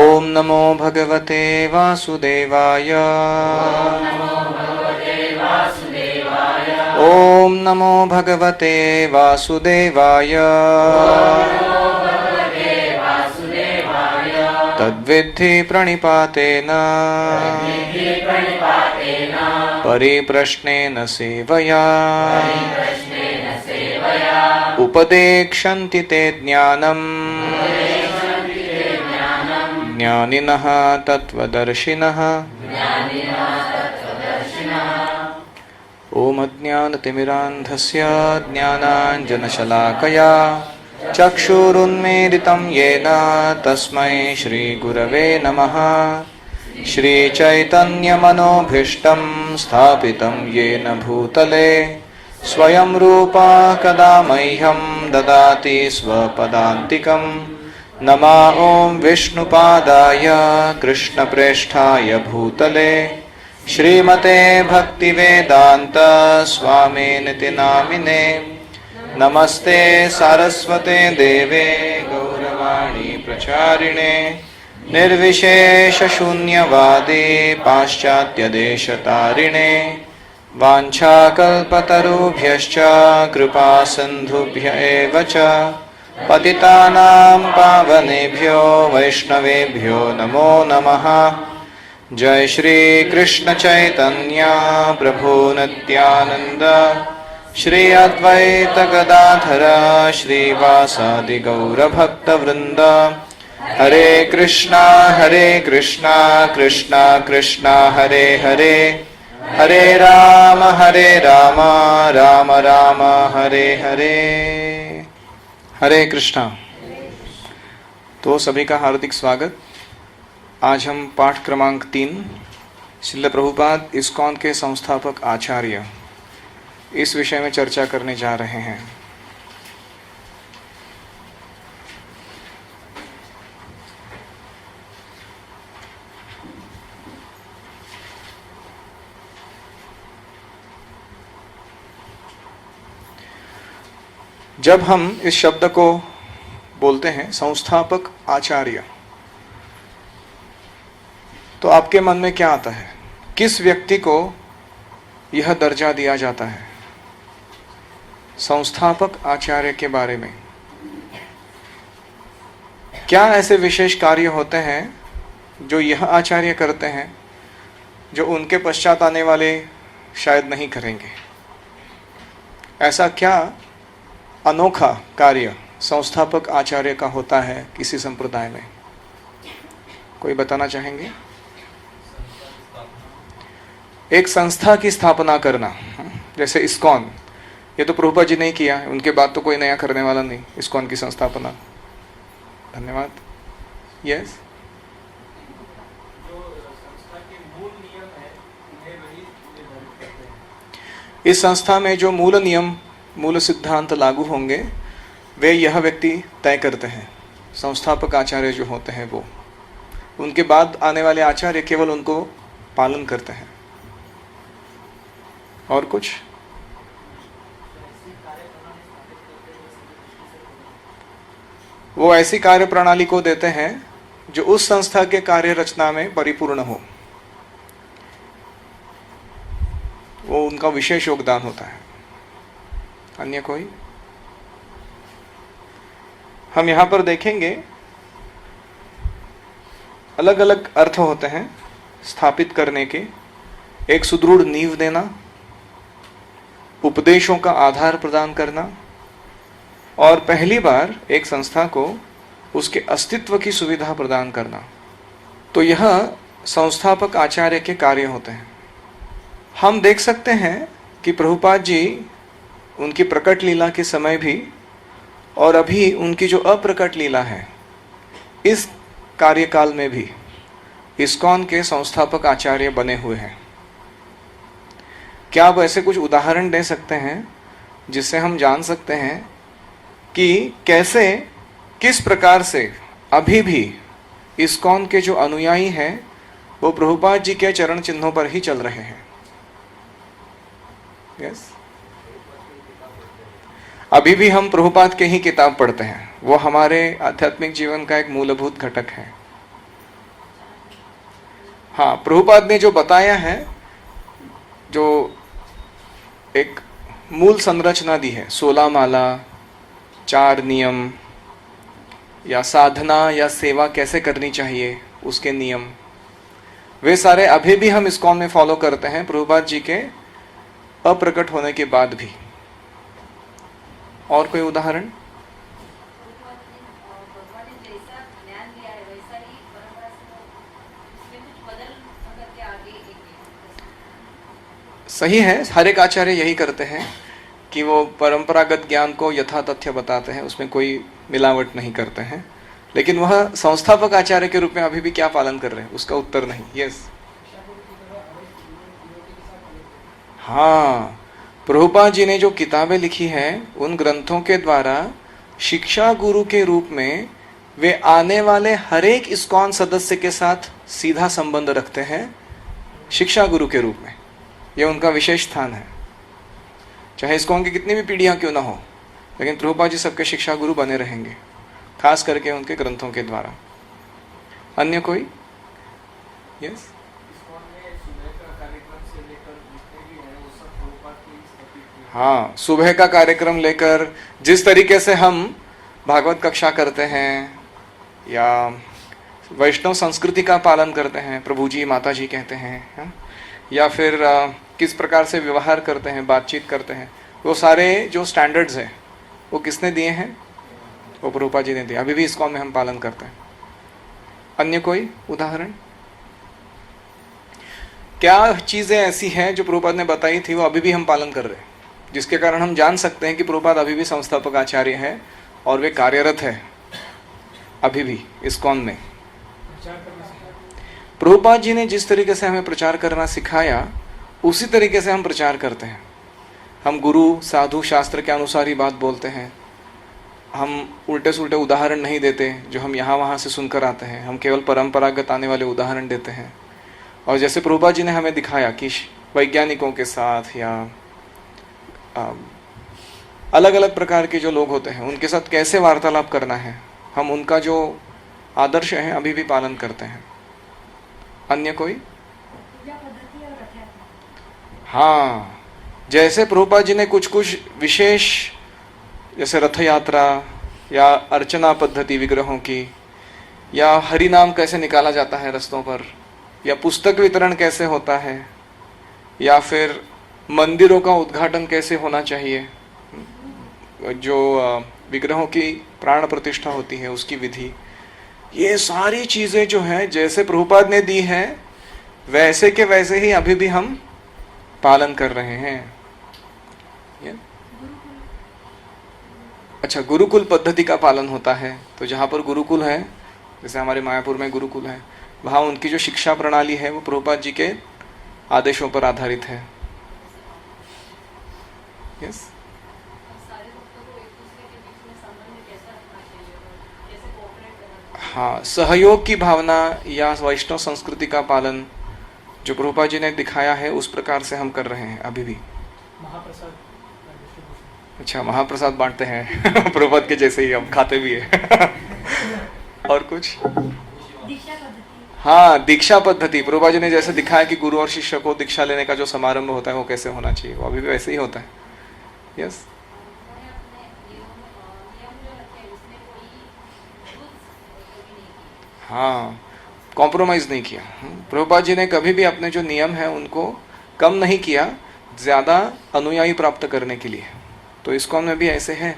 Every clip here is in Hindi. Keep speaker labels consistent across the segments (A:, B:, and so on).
A: ओम नमो भगवते वासुदेवाय। ओम नमो भगवते वासुदेवाय। तद्विद्धि प्रणिपातेन परिप्रश्नेन सेवया उपदेक्षन्ति ते ज्ञानम् ज्ञानिनः तत्त्वदर्शिनः। ओम अज्ञानतिमिरान्धस्य ज्ञानाञ्जनशलाकया चक्षुरुन्मीलितं येन तस्मै श्रीगुरवे नमः। श्रीचैतन्यमनोभीष्टं स्थापितं येन भूतले स्वयं रूपा कदा मह्यं ददाति स्वपदान्तिकं। नमः ओं विष्णुपादाय कृष्णप्रेष्ठाय भूतले श्रीमते भक्तिवेदांत स्वामिनिति नामिने। नमस्ते सारस्वते देवे गौरवाणी प्रचारिणे निर्विशेषशून्यवादी पाश्चात्यदेशतारिणे। वाञ्छाकल्पतरुभ्यश्च कृपा सिन्धुभ्य एव च पतितानां पावनेभ्यो वैष्णवेभ्यो नमो नमः। जय श्री कृष्ण चैतन्य प्रभु नित्यानंद श्री अद्वैत गदाधर श्रीवासादि गौर भक्त वृंद। हरे कृष्णा कृष्णा कृष्णा हरे हरे हरे राम राम राम हरे हरे। हरे कृष्णा। तो सभी का हार्दिक स्वागत। आज हम पाठ क्रमांक 3 श्रील प्रभुपाद इस्कॉन के संस्थापक आचार्य इस विषय में चर्चा करने जा रहे हैं। जब हम इस शब्द को बोलते हैं संस्थापक आचार्य, तो आपके मन में क्या आता है? किस व्यक्ति को यह दर्जा दिया जाता है? संस्थापक आचार्य के बारे में क्या ऐसे विशेष कार्य होते हैं जो यह आचार्य करते हैं जो उनके पश्चात आने वाले शायद नहीं करेंगे? ऐसा क्या अनोखा कार्य संस्थापक आचार्य का होता है किसी संप्रदाय में? कोई बताना चाहेंगे? एक संस्था की स्थापना करना, जैसे इस्कॉन, ये तो प्रभुपाद जी ने किया, उनके बाद तो कोई नया करने वाला नहीं। इस्कॉन की संस्थापना। धन्यवाद। यस। इस संस्था में जो मूल नियम, मूल सिद्धांत लागू होंगे वे यह व्यक्ति तय करते हैं। संस्थापक आचार्य जो होते हैं वो, उनके बाद आने वाले आचार्य केवल उनको पालन करते हैं। और कुछ? वो ऐसी कार्य प्रणाली को देते हैं जो उस संस्था के कार्य रचना में परिपूर्ण हो। वो उनका विशेष योगदान होता है। अन्य कोई? हम यहां पर देखेंगे अलग अलग अर्थ होते हैं स्थापित करने के। एक सुदृढ़ नींव देना, उपदेशों का आधार प्रदान करना, और पहली बार एक संस्था को उसके अस्तित्व की सुविधा प्रदान करना। तो यह संस्थापक आचार्य के कार्य होते हैं। हम देख सकते हैं कि प्रभुपाद जी उनकी प्रकट लीला के समय भी और अभी उनकी जो अप्रकट लीला है, इस कार्यकाल में भी इस्कॉन के संस्थापक आचार्य बने हुए हैं। क्या आप ऐसे कुछ उदाहरण दे सकते हैं जिससे हम जान सकते हैं कि कैसे, किस प्रकार से अभी भी इस्कॉन के जो अनुयायी हैं वो प्रभुपाद जी के चरण चिन्हों पर ही चल रहे हैं? यस। अभी भी हम प्रभुपाद के ही किताब पढ़ते हैं। वो हमारे आध्यात्मिक जीवन का एक मूलभूत घटक है। हाँ, प्रभुपाद ने जो बताया है, जो एक मूल संरचना दी है, 16 माला, 4 नियम, या साधना या सेवा कैसे करनी चाहिए उसके नियम, वे सारे अभी भी हम इस्कॉन में फॉलो करते हैं, प्रभुपाद जी के अप्रकट होने के बाद भी। और कोई उदाहरण? सही है, हर एक आचार्य यही करते हैं कि वो परंपरागत ज्ञान को यथा तथ्य बताते हैं, उसमें कोई मिलावट नहीं करते हैं। लेकिन वह संस्थापक आचार्य के रूप में अभी भी क्या पालन कर रहे हैं, उसका उत्तर नहीं। यस, हाँ, प्रभुपाद जी ने जो किताबें लिखी हैं, उन ग्रंथों के द्वारा शिक्षा गुरु के रूप में वे आने वाले हर एक इस्कॉन सदस्य के साथ सीधा संबंध रखते हैं, शिक्षा गुरु के रूप में। यह उनका विशेष स्थान है। चाहे इस्कॉन की कितनी भी पीढ़ियां क्यों ना हो, लेकिन प्रभुपाद जी सबके शिक्षा गुरु बने रहेंगे, खास करके उनके ग्रंथों के द्वारा। अन्य कोई? यस, हाँ, सुबह का कार्यक्रम लेकर जिस तरीके से हम भागवत कक्षा करते हैं या वैष्णव संस्कृति का पालन करते हैं, प्रभु जी माता जी कहते हैं, है? या फिर किस प्रकार से व्यवहार करते हैं, बातचीत करते हैं, वो सारे जो स्टैंडर्ड्स हैं वो किसने दिए हैं? वो प्रभुपाद जी ने दिए। अभी भी इस्कॉन में हम पालन करते हैं। अन्य कोई उदाहरण? क्या चीजें ऐसी हैं जो प्रभुपाद ने बताई थी वो अभी भी हम पालन कर रहे हैं, जिसके कारण हम जान सकते हैं कि प्रभुपाद अभी भी संस्थापक आचार्य है और वे कार्यरत है अभी भी इस्कॉन में। प्रभुपाद जी ने जिस तरीके से हमें प्रचार करना सिखाया, उसी तरीके से हम प्रचार करते हैं। हम गुरु साधु शास्त्र के अनुसार ही बात बोलते हैं। हम उल्टे सुल्टे उदाहरण नहीं देते जो हम यहाँ वहाँ से सुनकर आते हैं। हम केवल परंपरागत आने वाले उदाहरण देते हैं। और जैसे प्रभुपाद जी ने हमें दिखाया कि वैज्ञानिकों के साथ या अलग अलग प्रकार के जो लोग होते हैं उनके साथ कैसे वार्तालाप करना है, हम उनका जो आदर्श है अभी भी पालन करते हैं। अन्य कोई? हाँ, जैसे प्रभुपाद जी ने कुछ कुछ विशेष, जैसे रथ यात्रा या अर्चना पद्धति विग्रहों की, या हरि नाम कैसे निकाला जाता है रस्तों पर, या पुस्तक वितरण कैसे होता है, या फिर मंदिरों का उद्घाटन कैसे होना चाहिए, जो विग्रहों की प्राण प्रतिष्ठा होती है उसकी विधि, ये सारी चीजें जो हैं जैसे प्रभुपाद ने दी हैं वैसे के वैसे ही अभी भी हम पालन कर रहे हैं। अच्छा, गुरुकुल पद्धति का पालन होता है। तो जहाँ पर गुरुकुल है, जैसे हमारे मायापुर में गुरुकुल है, वहाँ उनकी जो शिक्षा प्रणाली है वो प्रभुपाद जी के आदेशों पर आधारित है। यस, हाँ, सहयोग की भावना या वैष्णव संस्कृति का पालन जो प्रभुपाद जी ने दिखाया है उस प्रकार से हम कर रहे हैं अभी भी।
B: महाप्रसाद,
A: अच्छा, महाप्रसाद बांटते हैं प्रभुपाद के जैसे ही हम खाते भी है और कुछ? हाँ, दीक्षा पद्धति प्रभुपाद जी ने जैसे दिखाया कि गुरु और शिष्य को दीक्षा लेने का जो समारंभ होता है वो कैसे होना चाहिए, वो अभी भी वैसे ही होता है। यस, हाँ, कॉम्प्रोमाइज नहीं किया। प्रभुपाद जी ने कभी भी अपने जो नियम है उनको कम नहीं किया, ज्यादा अनुयायी प्राप्त करने के लिए। तो इस्कॉन में भी ऐसे है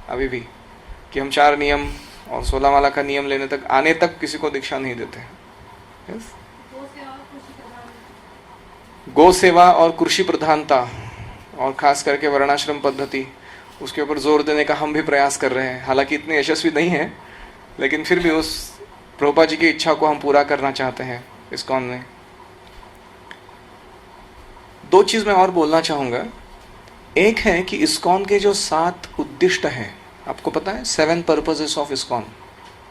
A: अभी भी कि हम 4 नियम और 16 माला का नियम लेने तक, आने तक किसी को दीक्षा नहीं देते। यस, गो सेवा और कृषि प्रधानता और खास करके वर्णाश्रम पद्धति, उसके ऊपर जोर देने का हम भी प्रयास कर रहे हैं। हालांकि इतने यशस्वी नहीं है, लेकिन फिर भी उस प्रभुपाद जी की इच्छा को हम पूरा करना चाहते हैं इस्कॉन में। 2 चीज मैं और बोलना चाहूंगा। एक है कि इस्कॉन के जो 7 उद्दिष्ट हैं, आपको पता है 7 पर्पसेस ऑफ इस्कॉन।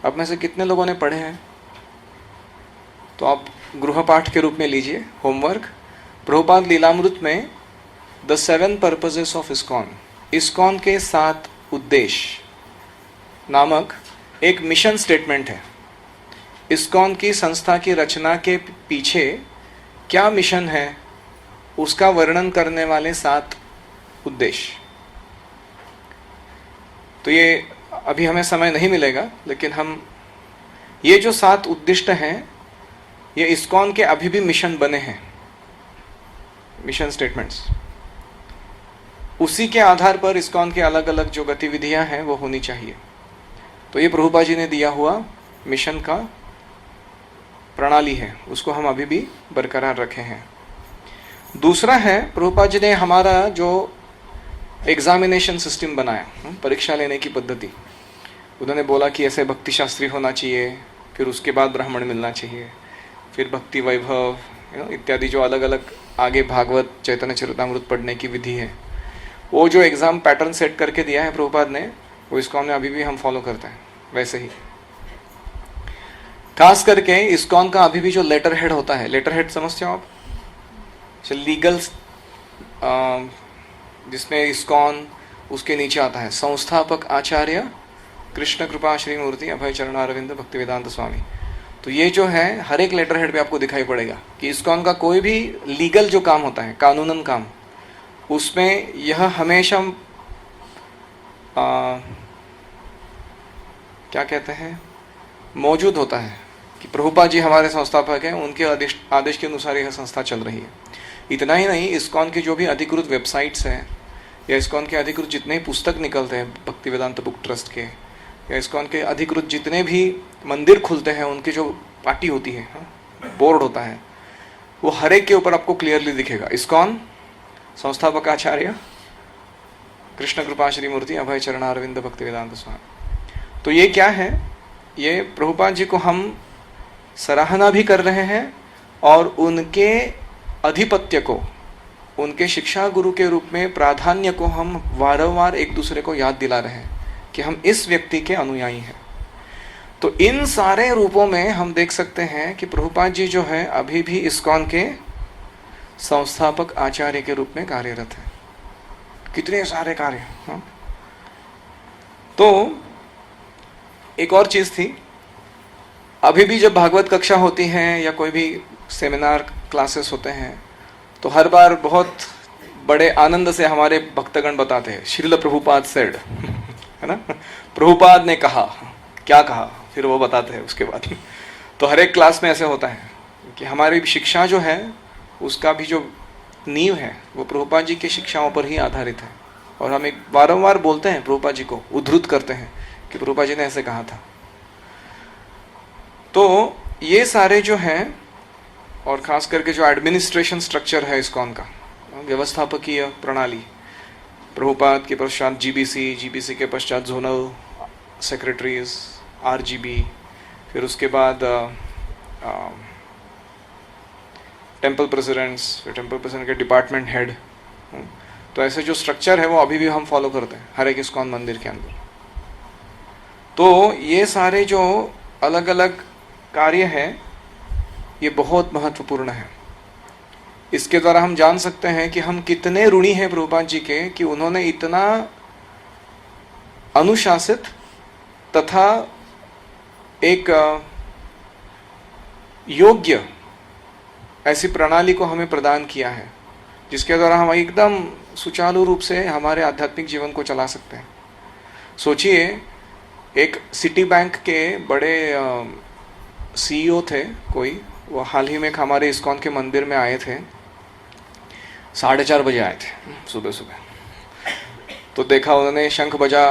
A: अब में से कितने लोगों ने पढ़े हैं? तो आप गृह पाठ के रूप में लीजिए, होमवर्क। प्रभुपाद लीलामृत में the 7 purposes of ISKCON, ISKCON के 7 उद्देश्य नामक एक मिशन स्टेटमेंट है। इस्कॉन की संस्था की रचना के पीछे क्या मिशन है, उसका वर्णन करने वाले 7 उद्देश्य। तो ये अभी हमें समय नहीं मिलेगा, लेकिन हम ये जो 7 उद्दिष्ट हैं, ये इस्कॉन के अभी भी मिशन बने हैं, मिशन स्टेटमेंट्स। उसी के आधार पर इस्कॉन के अलग अलग जो गतिविधियां हैं वो होनी चाहिए। तो ये प्रभुपाद जी ने दिया हुआ मिशन का प्रणाली है, उसको हम अभी भी बरकरार रखे हैं। दूसरा है, प्रभुपाद जी ने हमारा जो एग्जामिनेशन सिस्टम बनाया, परीक्षा लेने की पद्धति, उन्होंने बोला कि ऐसे भक्ति शास्त्री होना चाहिए, फिर उसके बाद ब्राह्मण मिलना चाहिए, फिर भक्ति वैभव इत्यादि जो अलग अलग आगे भागवत चैतन्य चरितामृत पढ़ने की विधि है, वो जो एग्ज़ाम पैटर्न सेट करके दिया है प्रभुपाद ने, वो इस्कॉन में अभी भी हम फॉलो करते हैं वैसे ही। खास करके इस्कॉन का अभी भी जो लेटर हेड होता है, लेटर हेड समझते हो आप, लीगल, जिसमें इस्कॉन, उसके नीचे आता है संस्थापक आचार्य कृष्ण कृपा श्री मूर्ति अभय चरणारविंद भक्ति वेदांत स्वामी। तो ये जो है हर एक लेटर हेड पे आपको दिखाई पड़ेगा कि इस्कॉन का कोई भी लीगल जो काम होता है, कानूनन काम, उसमें यह हमेशा क्या कहते हैं, मौजूद होता है कि प्रभुपाद जी हमारे संस्थापक हैं, उनके आदेश के अनुसार यह संस्था चल रही है। इतना ही नहीं, इस्कॉन की जो भी अधिकृत वेबसाइट्स हैं, या इस्कॉन के अधिकृत जितने ही पुस्तक निकलते हैं भक्ति वेदांत बुक ट्रस्ट के, या इस्कॉन के अधिकृत जितने भी मंदिर खुलते हैं, उनकी जो पार्टी होती है, बोर्ड होता है, वो हर एक के ऊपर आपको क्लियरली दिखेगा इस्कॉन संस्थापक आचार्य कृष्ण कृपा श्री मूर्ति अभय चरणारविंद भक्ति वेदांत स्वामी। तो ये क्या है, ये प्रभुपाद जी को हम सराहना भी कर रहे हैं और उनके अधिपत्य को, उनके शिक्षा गुरु के रूप में प्राधान्य को हम वारंवार एक दूसरे को याद दिला रहे हैं कि हम इस व्यक्ति के अनुयायी हैं। तो इन सारे रूपों में हम देख सकते हैं कि प्रभुपाद जी जो है अभी भी इस्कॉन के संस्थापक आचार्य के रूप में कार्यरत है। कितने सारे कार्य। हाँ? तो एक और चीज थी, अभी भी जब भागवत कक्षा होती है या कोई भी सेमिनार क्लासेस होते हैं, तो हर बार बहुत बड़े आनंद से हमारे भक्तगण बताते हैं श्रील प्रभुपाद सेड, है ना, प्रभुपाद ने कहा, क्या कहा, फिर वो बताते हैं उसके बाद। तो हर एक क्लास में ऐसे होता है कि हमारी शिक्षा जो है उसका भी जो नींव है वो प्रभुपाद जी की शिक्षाओं पर ही आधारित है, और हम एक बारंबार बोलते हैं, प्रभुपाद जी को उद्धृत करते हैं कि प्रभुपाद जी ने ऐसे कहा था। तो ये सारे जो हैं, और खास करके जो एडमिनिस्ट्रेशन स्ट्रक्चर है इस्कॉन का, व्यवस्थापकीय प्रणाली, प्रभुपाद के पश्चात जीबीसी, जीबीसी के पश्चात जोनल सेक्रेटरीज, आरजीबी, फिर उसके बाद टेम्पल प्रेसिडेंट्स, फिर टेम्पल प्रेसिडेंट के डिपार्टमेंट हेड। तो ऐसे जो स्ट्रक्चर है वो अभी भी हम फॉलो करते हैं हर एक इस्कॉन मंदिर के अंदर। तो ये सारे जो अलग अलग कार्य हैं ये बहुत महत्वपूर्ण है। इसके द्वारा हम जान सकते हैं कि हम कितने ऋणी हैं प्रभुपाद जी के कि उन्होंने इतना अनुशासित तथा एक योग्य ऐसी प्रणाली को हमें प्रदान किया है, जिसके द्वारा हम एकदम सुचारू रूप से हमारे आध्यात्मिक जीवन को चला सकते हैं। सोचिए, एक सिटी बैंक के बड़े सीईओ थे कोई, वो हाल ही में हमारे इस्कॉन के मंदिर में आए थे, 4:30 बजे आए थे सुबह सुबह। तो देखा उन्होंने, शंख बजा,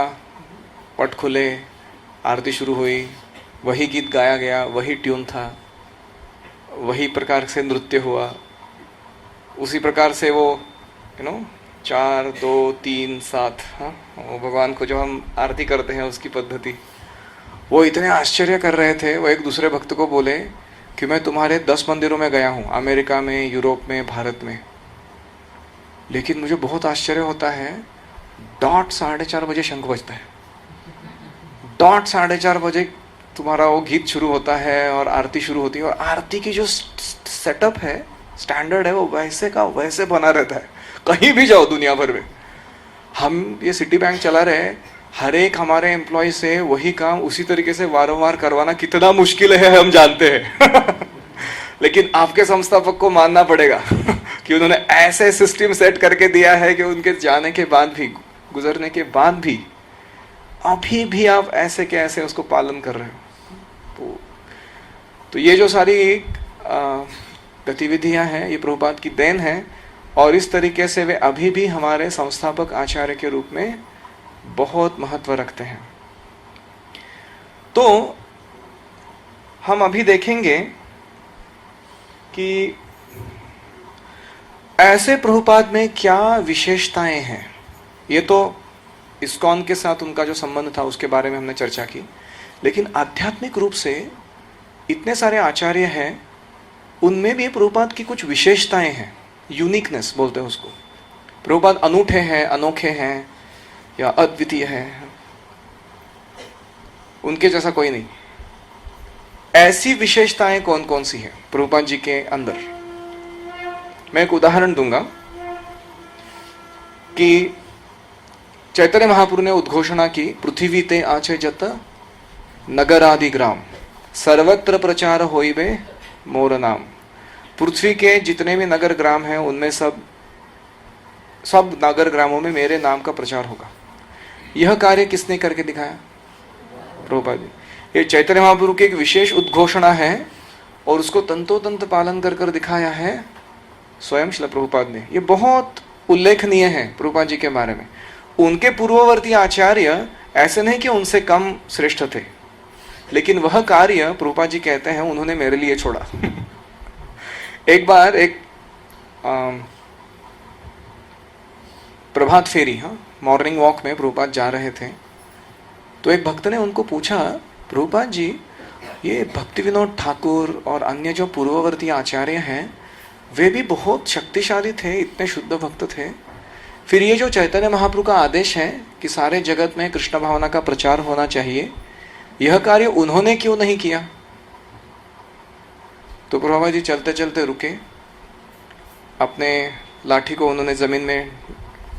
A: पट खुले, आरती शुरू हुई, वही गीत गाया गया, वही ट्यून था, वही प्रकार से नृत्य हुआ, उसी प्रकार से वो 4 2 3 7, हाँ, वो भगवान को जो हम आरती करते हैं उसकी पद्धति। वो इतने आश्चर्य कर रहे थे, वो एक दूसरे भक्त को बोले कि मैं तुम्हारे 10 मंदिरों में गया हूँ, अमेरिका में, यूरोप में, भारत में, लेकिन मुझे बहुत आश्चर्य होता है, डॉट 4:30 बजे शंख बजता है, डॉट 4:30 बजे तुम्हारा वो गीत शुरू होता है और आरती शुरू होती है, और आरती की जो सेटअप है, स्टैंडर्ड है, वो वैसे का वैसे बना रहता है। कहीं भी जाओ दुनिया भर में, हम ये सिटी बैंक चला रहे हैं, हर एक हमारे एम्प्लॉय से वही काम उसी तरीके से वारंवार करवाना कितना मुश्किल है हम जानते हैं लेकिन आपके संस्थापक को मानना पड़ेगा कि उन्होंने ऐसे सिस्टम सेट करके दिया है कि उनके जाने के बाद भी, गुजरने के बाद भी अभी भी आप ऐसे के ऐसे उसको पालन कर रहे हो। तो ये जो सारी गतिविधियां हैं, ये प्रभुपाद की देन है, और इस तरीके से वे अभी भी हमारे संस्थापक आचार्य के रूप में बहुत महत्व रखते हैं। तो हम अभी देखेंगे कि ऐसे प्रभुपाद में क्या विशेषताएं हैं। ये तो इस्कॉन के साथ उनका जो संबंध था उसके बारे में हमने चर्चा की, लेकिन आध्यात्मिक रूप से इतने सारे आचार्य हैं, उनमें भी प्रभुपाद की कुछ विशेषताएं हैं। यूनिकनेस बोलते हैं उसको। प्रभुपाद अनूठे हैं, अनोखे हैं या अद्वितीय हैं, उनके जैसा कोई नहीं। ऐसी विशेषताएं कौन कौन सी हैं प्रभुपाद जी के अंदर? मैं एक उदाहरण दूंगा कि चैतन्य महाप्रभु ने उद्घोषणा की, पृथ्वी ते आचे जत नगर आदि ग्राम सर्वत्र प्रचार होइबे मोर नाम। पृथ्वी के जितने भी नगर ग्राम हैं उनमें सब नगर ग्रामों में मेरे नाम का प्रचार होगा। यह कार्य किसने करके दिखाया? प्रभुपाद जी। ये चैतन्य महाप्रभु की एक विशेष उद्घोषणा है और उसको तंतोतंत पालन कर कर दिखाया है स्वयं श्रील प्रभुपाद ने। ये बहुत उल्लेखनीय है प्रभुपाद जी के बारे में। उनके पूर्ववर्ती आचार्य ऐसे नहीं कि उनसे कम श्रेष्ठ थे, लेकिन वह कार्य प्रभुपाद जी कहते हैं उन्होंने मेरे लिए छोड़ा। एक बार एक प्रभात फेरी, हाँ, मॉर्निंग वॉक में प्रभुपाद जा रहे थे, तो एक भक्त ने उनको पूछा, प्रभुपाद जी ये भक्ति विनोद ठाकुर और अन्य जो पूर्ववर्ती आचार्य हैं वे भी बहुत शक्तिशाली थे, इतने शुद्ध भक्त थे, फिर ये जो चैतन्य महाप्रभु का आदेश है कि सारे जगत में कृष्ण भावना का प्रचार होना चाहिए, यह कार्य उन्होंने क्यों नहीं किया? तो प्रभुपाद जी चलते चलते रुके, अपने लाठी को उन्होंने जमीन में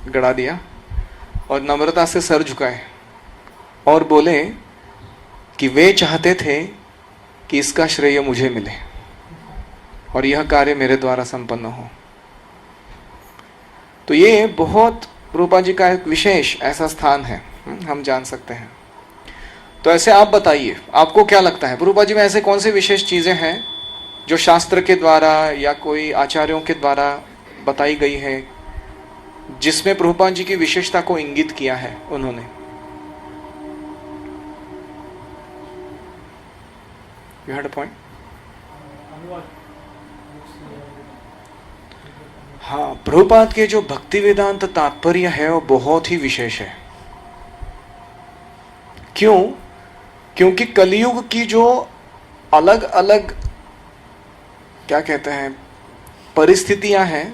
A: गड़ा दिया और नम्रता से सर झुकाए और बोले कि वे चाहते थे कि इसका श्रेय मुझे मिले और यह कार्य मेरे द्वारा संपन्न हो। तो ये बहुत प्रभुपाद जी का एक विशेष ऐसा स्थान है, हम जान सकते हैं। तो ऐसे आप बताइए, आपको क्या लगता है प्रभुपाद जी में ऐसे कौन से विशेष चीजें हैं जो शास्त्र के द्वारा या कोई आचार्यों के द्वारा बताई गई है, जिसमें प्रभुपाद जी की विशेषता को इंगित किया है उन्होंने? You had a point? हाँ, प्रभुपाद के जो भक्ति वेदांत तात्पर्य है वो बहुत ही विशेष है। क्यों? क्योंकि कलयुग की जो अलग अलग क्या कहते हैं परिस्थितियां हैं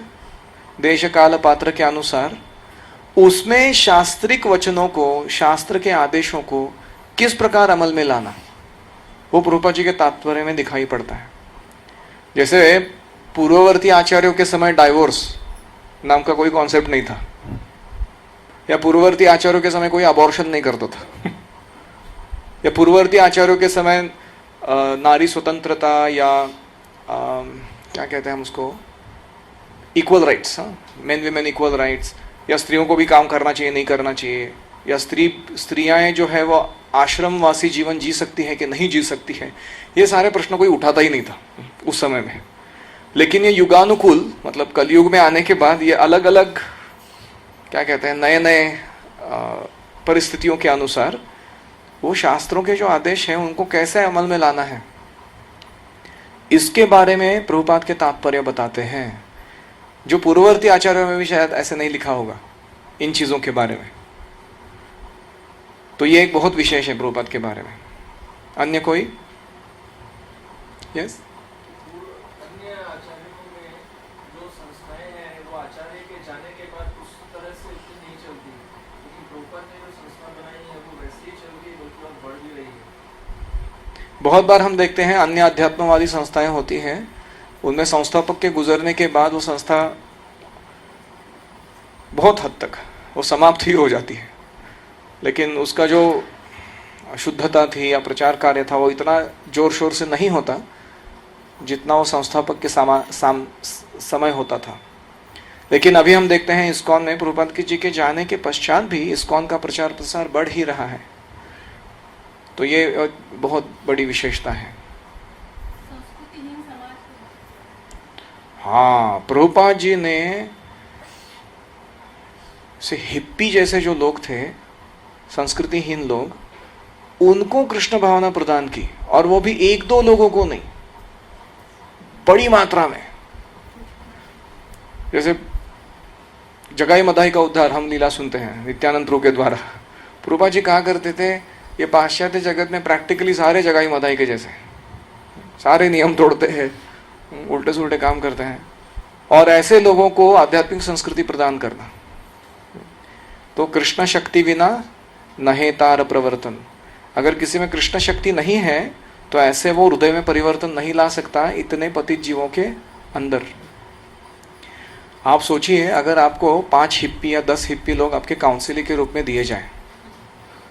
A: देश काल पात्र के अनुसार, उसमें शास्त्रिक वचनों को, शास्त्र के आदेशों को किस प्रकार अमल में लाना, वो प्रभुपाद जी के तात्पर्य में दिखाई पड़ता है। जैसे पूर्ववर्ती आचार्यों के समय डाइवोर्स नाम का कोई कॉन्सेप्ट नहीं था, या पूर्ववर्ती आचार्यों के समय कोई अबॉर्शन नहीं करता था, या पूर्ववर्ती आचार्यों के समय नारी स्वतंत्रता या क्या कहते हैं हम उसको, equal rights, main women equal rights, या स्त्रियों को भी काम करना चाहिए नहीं करना चाहिए, या स्त्रियां जो है वो आश्रमवासी जीवन जी सकती है कि नहीं जी सकती है, ये सारे प्रश्न कोई उठाता ही नहीं था उस समय में। लेकिन ये युगानुकूल, मतलब कलयुग में आने के बाद ये अलग अलग क्या कहते हैं नए नए परिस्थितियों के अनुसार वो शास्त्रों के जो आदेश हैं उनको कैसे अमल में लाना है, इसके बारे में प्रभुपाद के तात्पर्य बताते हैं, जो पूर्ववर्ती आचार्यों में भी शायद ऐसे नहीं लिखा होगा इन चीज़ों के बारे में। तो ये एक बहुत विशेष है प्रभुपाद के बारे में। अन्य कोई? यस?
B: अन्य आचार्यों में जो संस्थाएं हैं वो आचार्य के जाने के बाद उस तरह से उतनी नहीं चलती, लेकिन प्रभुपाद ने जो संस्था बनाई है वो वैसे ही चल रही है, बल्कि और बढ़ भी रही है।
A: बहुत बार हम देखते हैं अन्य अध्यात्मवादी संस्थाएं होती हैं, उनमें संस्थापक के गुजरने के बाद वो संस्था बहुत हद तक वो समाप्त ही हो जाती है, लेकिन उसका जो शुद्धता थी या प्रचार कार्य था वो इतना जोर शोर से नहीं होता जितना वो संस्थापक के समय होता था। लेकिन अभी हम देखते हैं इस्कॉन में प्रभुपाद जी के जाने के पश्चात भी इस्कॉन का प्रचार प्रसार बढ़ ही रहा है। तो ये बहुत बड़ी विशेषता है। हाँ, प्रभुपाद जी ने से हिप्पी जैसे जो लोग थे, संस्कृतिहीन लोग, उनको कृष्ण भावना प्रदान की, और वो भी एक दो लोगों को नहीं, बड़ी मात्रा में। जैसे जगाई मदाई का उद्धार हम लीला सुनते हैं नित्यानंद प्रभु के द्वारा। प्रभुपाद जी कहा करते थे ये पाश्चात्य जगत में प्रैक्टिकली सारे जगाई मदाई के जैसे, सारे नियम तोड़ते हैं, उल्टे सुल्टे काम करते हैं, और ऐसे लोगों को आध्यात्मिक संस्कृति प्रदान करना। तो कृष्ण शक्ति बिना नहे तार प्रवर्तन। अगर किसी में कृष्ण शक्ति नहीं है तो ऐसे वो हृदय में परिवर्तन नहीं ला सकता इतने पतित जीवों के अंदर। आप सोचिए, अगर आपको 5 हिप्पी या 10 हिप्पी लोग आपके काउंसिलर के रूप में दिए जाएं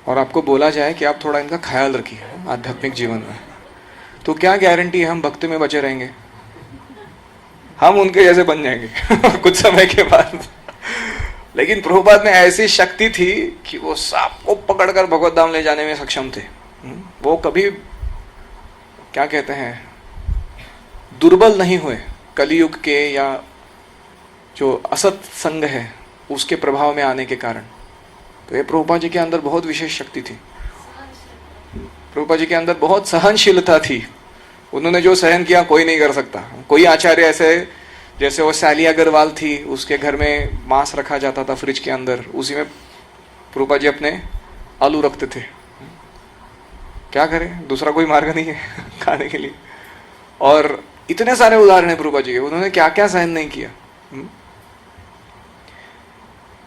A: और आपको बोला जाए कि आप थोड़ा इनका ख्याल रखिए आध्यात्मिक जीवन में, तो क्या गारंटी है हम भक्ति में बचे रहेंगे? हम उनके जैसे बन जाएंगे कुछ समय के बाद। लेकिन प्रभुपाद में ऐसी शक्ति थी कि वो सबको पकड़कर भगवत धाम ले जाने में सक्षम थे। वो कभी क्या कहते हैं, दुर्बल नहीं हुए कलियुग के या जो असत संग है उसके प्रभाव में आने के कारण। तो ये प्रभुपाद जी के अंदर बहुत विशेष शक्ति थी। प्रभुपाद जी के अंदर बहुत सहनशीलता थी। उन्होंने जो सहन किया कोई नहीं कर सकता। कोई आचार्य ऐसे, जैसे वो सैली अग्रवाल थी, उसके घर में मांस रखा जाता था फ्रिज के अंदर, उसी में प्रभुपाद जी अपने आलू रखते थे। क्या करें, दूसरा कोई मार्ग नहीं है खाने के लिए। और इतने सारे उदाहरण है प्रभुपाद जी के, उन्होंने क्या क्या सहन नहीं किया।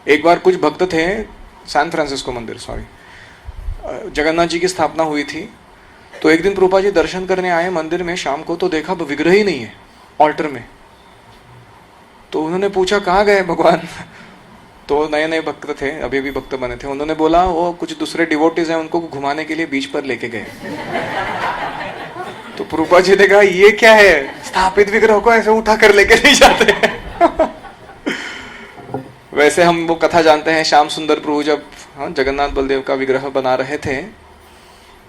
A: एक बार कुछ भक्त थे, सैन फ्रांसिस्को मंदिर, जगन्नाथ जी की स्थापना हुई थी। तो एक दिन प्रभुपाद जी दर्शन करने आए मंदिर में शाम को, तो देखा विग्रह ही नहीं है ऑल्टर में। तो उन्होंने पूछा कहाँ गए भगवान? तो नए नए भक्त थे, अभी भी भक्त बने थे। उन्होंने बोला वो कुछ दूसरे डिवोटीज हैं, उनको घुमाने के लिए बीच पर लेके गए। तो प्रभुपाद जी ने कहा ये क्या है, स्थापित विग्रह को ऐसे उठा कर लेके नहीं जाते हैं। वैसे हम वो कथा जानते हैं, श्याम सुंदर प्रभु जब जगन्नाथ बलदेव का विग्रह बना रहे थे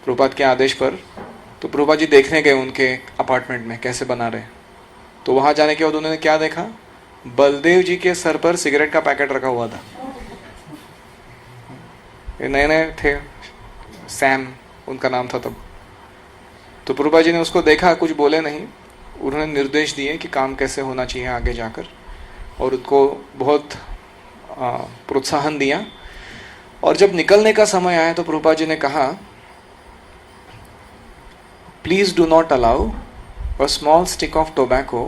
A: प्रभुपाद के आदेश पर, तो प्रभुपाद जी देखने गए उनके अपार्टमेंट में कैसे बना रहे। तो वहां जाने के बाद उन्होंने क्या देखा, बलदेव जी के सर पर सिगरेट का पैकेट रखा हुआ था। ये नए नए थे, सैम उनका नाम था तब। तो प्रभुपाद जी ने उसको देखा, कुछ बोले नहीं। उन्होंने निर्देश दिए कि काम कैसे होना चाहिए आगे जाकर, और उसको बहुत प्रोत्साहन दिया। और जब निकलने का समय आया तो प्रभुपाद जी ने कहा, please do not allow a small stick of tobacco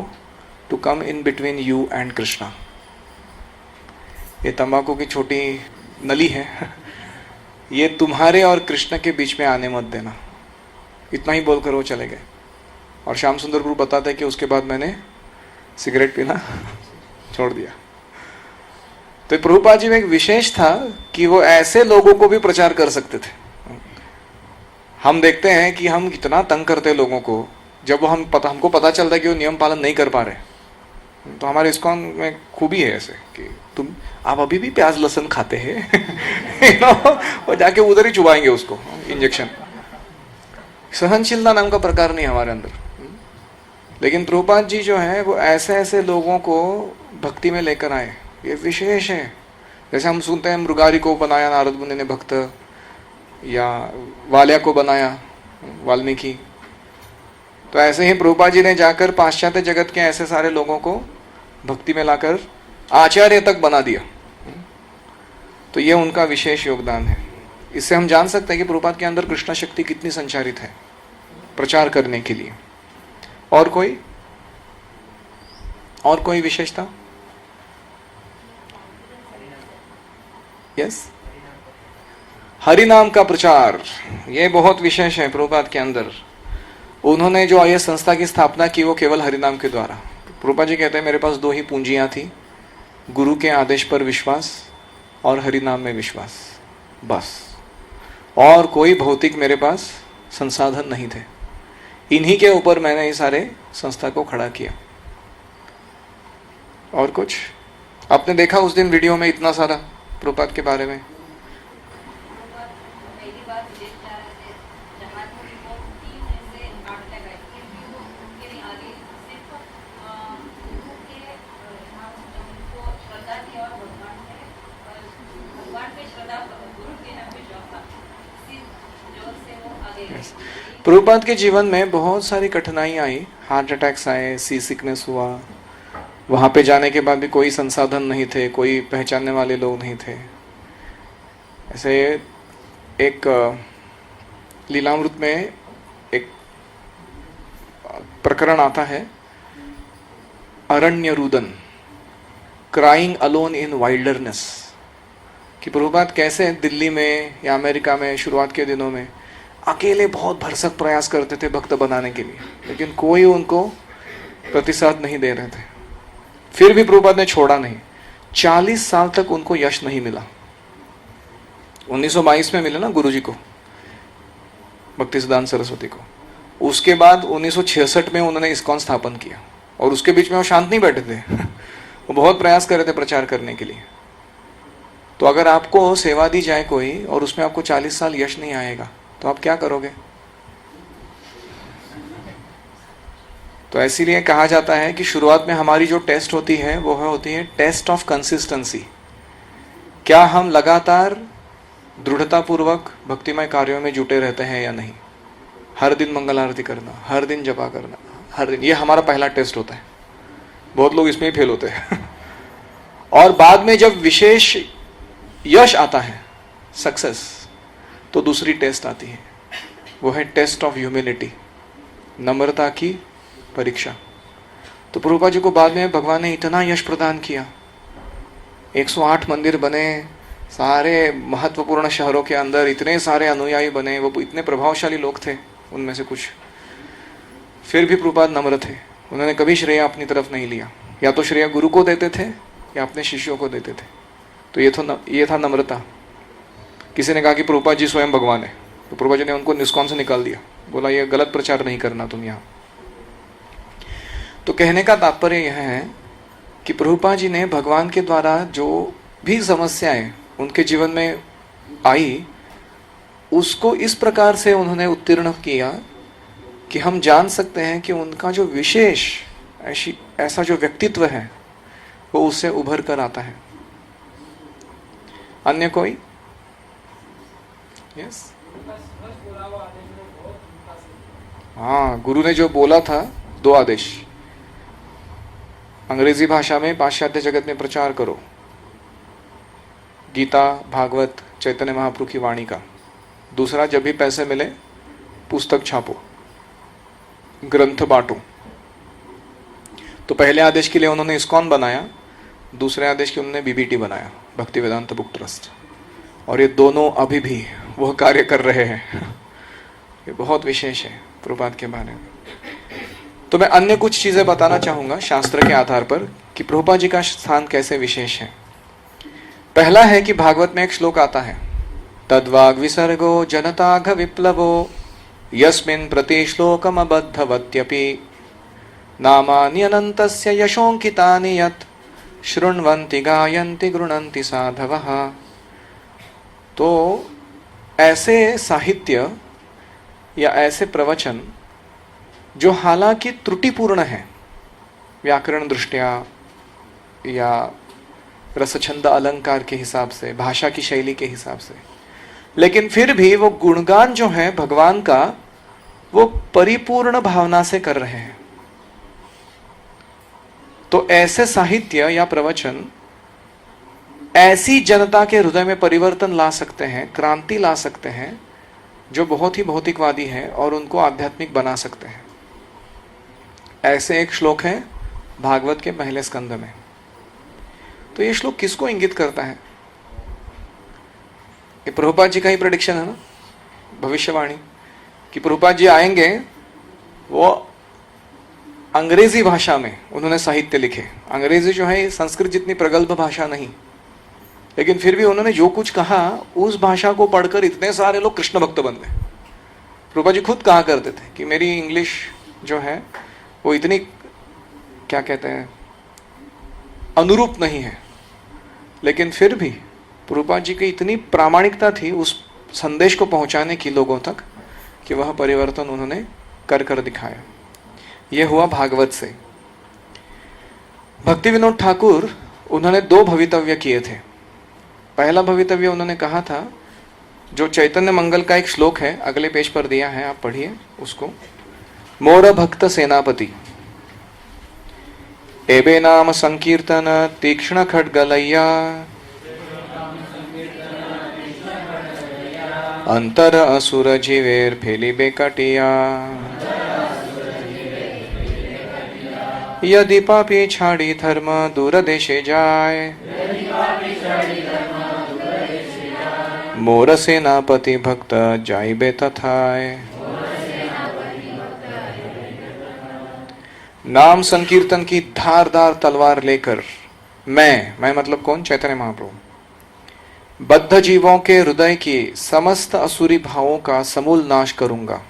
A: to come in between you and Krishna. ये तंबाकू की छोटी नली है, ये तुम्हारे और कृष्ण के बीच में आने मत देना। इतना ही बोलकर वो चले गए। और श्याम सुंदर प्रभु बताते हैं कि उसके बाद मैंने सिगरेट पीना छोड़ दिया। तो प्रभुपाद जी में एक विशेष था कि वो ऐसे लोगों को भी प्रचार कर सकते थे। हम देखते हैं कि हम कितना तंग करते हैं लोगों को, जब वो हमको पता चलता है कि वो नियम पालन नहीं कर पा रहे। तो हमारे इस्कॉन में खूबी है ऐसे कि आप अभी भी प्याज लहसुन खाते हैं और जाके उधर ही चुबाएंगे उसको इंजेक्शन। सहनशीलता नाम का प्रकार नहीं हमारे अंदर। लेकिन प्रभुपाद जी जो है वो ऐसे ऐसे लोगों को भक्ति में लेकर आए, ये विशेष है। जैसे हम सुनते हैं मृगारी को बनाया नारद मुनि ने भक्त, या वाल्या को बनाया वाल्मीकि। तो ऐसे ही प्रभुपाद जी ने जाकर पाश्चात्य जगत के ऐसे सारे लोगों को भक्ति में लाकर आचार्य तक बना दिया। तो ये उनका विशेष योगदान है। इससे हम जान सकते हैं कि प्रभुपाद के अंदर कृष्ण शक्ति कितनी संचारित है प्रचार करने के लिए। और कोई विशेषता? यस, हरि नाम का प्रचार, ये बहुत विशेष है प्रभुपाद के अंदर। उन्होंने जो ये संस्था की स्थापना की वो केवल हरि नाम के द्वारा। प्रभुपाद जी कहते हैं मेरे पास 2 ही पूंजियां थी, गुरु के आदेश पर विश्वास और हरि नाम में विश्वास, बस। और कोई भौतिक मेरे पास संसाधन नहीं थे। इन्हीं के ऊपर मैंने ये सारे संस्था को खड़ा किया। और कुछ आपने देखा उस दिन वीडियो में इतना सारा प्रभुपाद के बारे में? प्रभुपाद के जीवन में बहुत सारी कठिनाई आई, हार्ट अटैक्स आए, सी सिकनेस हुआ, वहां पे जाने के बाद भी कोई संसाधन नहीं थे, कोई पहचानने वाले लोग नहीं थे। ऐसे एक लीलामृत में एक प्रकरण आता है, अरण्य रुदन, क्राइंग अलोन इन वाइल्डरनेस, कि प्रभुपाद कैसे दिल्ली में या अमेरिका में शुरुआत के दिनों में अकेले बहुत भरसक प्रयास करते थे भक्त बनाने के लिए, लेकिन कोई उनको प्रतिसाद नहीं दे रहे थे। फिर भी प्रभुपाद ने छोड़ा नहीं। 40 साल तक उनको यश नहीं मिला। 1922 में मिला ना गुरुजी को, भक्तिसिद्धांत सरस्वती को। उसके बाद 1966 में उन्होंने इस्कॉन स्थापन किया, और उसके बीच में वो शांत नहीं बैठे थे वो बहुत प्रयास कर रहे थे प्रचार करने के लिए। तो अगर आपको सेवा दी जाए कोई और उसमें आपको 40 साल यश नहीं आएगा तो आप क्या करोगे? तो इसीलिए कहा जाता है कि शुरुआत में हमारी जो टेस्ट होती है वो होती है टेस्ट ऑफ कंसिस्टेंसी। क्या हम लगातार दृढ़तापूर्वक भक्तिमय कार्यों में जुटे रहते हैं या नहीं? हर दिन मंगल आरती करना, हर दिन जपा करना, हर दिन, ये हमारा पहला टेस्ट होता है। बहुत लोग इसमें ही फेल होते हैं और बाद में जब विशेष यश आता है, सक्सेस, तो दूसरी टेस्ट आती है, वो है टेस्ट ऑफ ह्यूमिलिटी, नम्रता की परीक्षा। तो प्रभुपाद जी को बाद में भगवान ने इतना यश प्रदान किया, 108 मंदिर बने, सारे महत्वपूर्ण शहरों के अंदर इतने सारे अनुयायी बने, वो इतने प्रभावशाली लोग थे उनमें से कुछ। फिर भी प्रभुपाद नम्र थे, उन्होंने कभी श्रेय अपनी तरफ नहीं लिया, या तो श्रेय गुरु को देते थे या अपने शिष्यों को देते थे। तो ये था नम्रता। किसी ने कहा कि प्रभुपाद जी स्वयं भगवान है, तो प्रभुपाद जी ने उनको निष्कॉन से निकाल दिया, बोला ये गलत प्रचार नहीं करना तुम यहाँ। तो कहने का तात्पर्य यह है कि प्रभुपाद जी ने भगवान के द्वारा जो भी समस्याएं उनके जीवन में आई, उसको इस प्रकार से उन्होंने उत्तीर्ण किया कि हम जान सकते हैं कि उनका जो विशेष ऐसा जो व्यक्तित्व है वो उससे उभर कर आता है। अन्य कोई? यस, हाँ, गुरु ने जो बोला था 2 आदेश, अंग्रेजी भाषा में पाश्चात्य जगत में प्रचार करो, गीता, भागवत, चैतन्य महाप्रभु की वाणी का। दूसरा, जब भी पैसे मिले पुस्तक छापो, ग्रंथ बांटो। तो पहले आदेश के लिए उन्होंने इस्कॉन बनाया, दूसरे आदेश के उन्होंने बीबीटी बनाया, भक्ति वेदांत बुक ट्रस्ट, और ये दोनों अभी भी वह कार्य कर रहे हैं। ये बहुत विशेष है प्रभुपाद के बारे में। तो मैं अन्य कुछ चीजें बताना चाहूंगा शास्त्र के आधार पर कि प्रभुपाद जी का स्थान कैसे विशेष है। पहला है कि भागवत में एक श्लोक आता है, तद्वाग विसर्गो जनताघ विप्लवो यस्मिन् प्रति श्लोकम अबद्धवत्यपि नामानि अनन्तस्य यशोंकितानि यत् शृण्वन्ति गायन्ति गृणन्ति साधवः। तो ऐसे साहित्य या ऐसे प्रवचन जो हालांकि त्रुटिपूर्ण है व्याकरण दृष्टिया या रसछंद अलंकार के हिसाब से, भाषा की शैली के हिसाब से, लेकिन फिर भी वो गुणगान जो है भगवान का वो परिपूर्ण भावना से कर रहे हैं। तो ऐसे साहित्य या प्रवचन ऐसी जनता के हृदय में परिवर्तन ला सकते हैं, क्रांति ला सकते हैं, जो बहुत ही भौतिकवादी है और उनको आध्यात्मिक बना सकते हैं। ऐसे एक श्लोक है भागवत के पहले स्कंद में। तो ये श्लोक किसको इंगित करता है? ये प्रभुपाद जी का ही प्रेडिक्शन है ना, भविष्यवाणी, कि प्रभुपाद जी आएंगे, वो अंग्रेजी भाषा में उन्होंने साहित्य लिखे। अंग्रेजी जो है संस्कृत जितनी प्रगल्भ भाषा नहीं, लेकिन फिर भी उन्होंने जो कुछ कहा उस भाषा को पढ़कर इतने सारे लोग कृष्ण भक्त बन गए। प्रभुपाद जी खुद कहा करते थे कि मेरी इंग्लिश जो है वो इतनी, क्या कहते हैं, अनुरूप नहीं है, लेकिन फिर भी प्रभुपाद जी की इतनी प्रामाणिकता थी उस संदेश को पहुंचाने की लोगों तक कि वह परिवर्तन उन्होंने कर कर दिखाया। यह हुआ भागवत से। भक्ति विनोद ठाकुर, उन्होंने 2 भवितव्य किए थे। पहला भवितव्य उन्होंने कहा था, जो चैतन्य मंगल का एक श्लोक है, अगले पेज पर दिया है, आप पढ़िए उसको। मोर भक्त सेनापति एबे नाम संकीर्तन तीक्ष्ण खड्गलैया अंतर असुर जीवेर फेलिबे कटिया यदि पापी छाड़ी धर्म दूर देशे जाए मोर सेनापति भक्त जाइबे तथाय। नाम संकीर्तन की धारदार तलवार लेकर मैं मतलब कौन? चैतन्य महाप्रभु बद्ध जीवों के हृदय की समस्त असुरी भावों का समूल नाश करूंगा।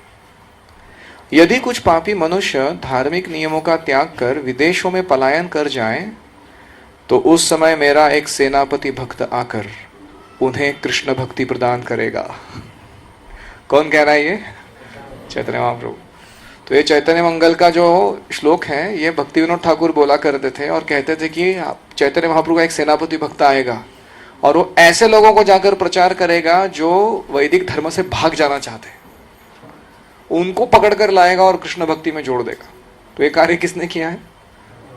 A: यदि कुछ पापी मनुष्य धार्मिक नियमों का त्याग कर विदेशों में पलायन कर जाएं, तो उस समय मेरा एक सेनापति भक्त आकर उन्हें कृष्ण भक्ति प्रदान करेगा। कौन कह रहा है ये? चैतन्य महाप्रभु। तो ये चैतन्य मंगल का जो श्लोक है, ये भक्ति विनोद ठाकुर बोला करते थे और कहते थे कि चैतन्य महाप्रभु का एक सेनापति भक्त आएगा और वो ऐसे लोगों को जाकर प्रचार करेगा जो वैदिक धर्म से भाग जाना चाहते हैं, उनको पकड़ कर लाएगा और कृष्ण भक्ति में जोड़ देगा। तो ये कार्य किसने किया है?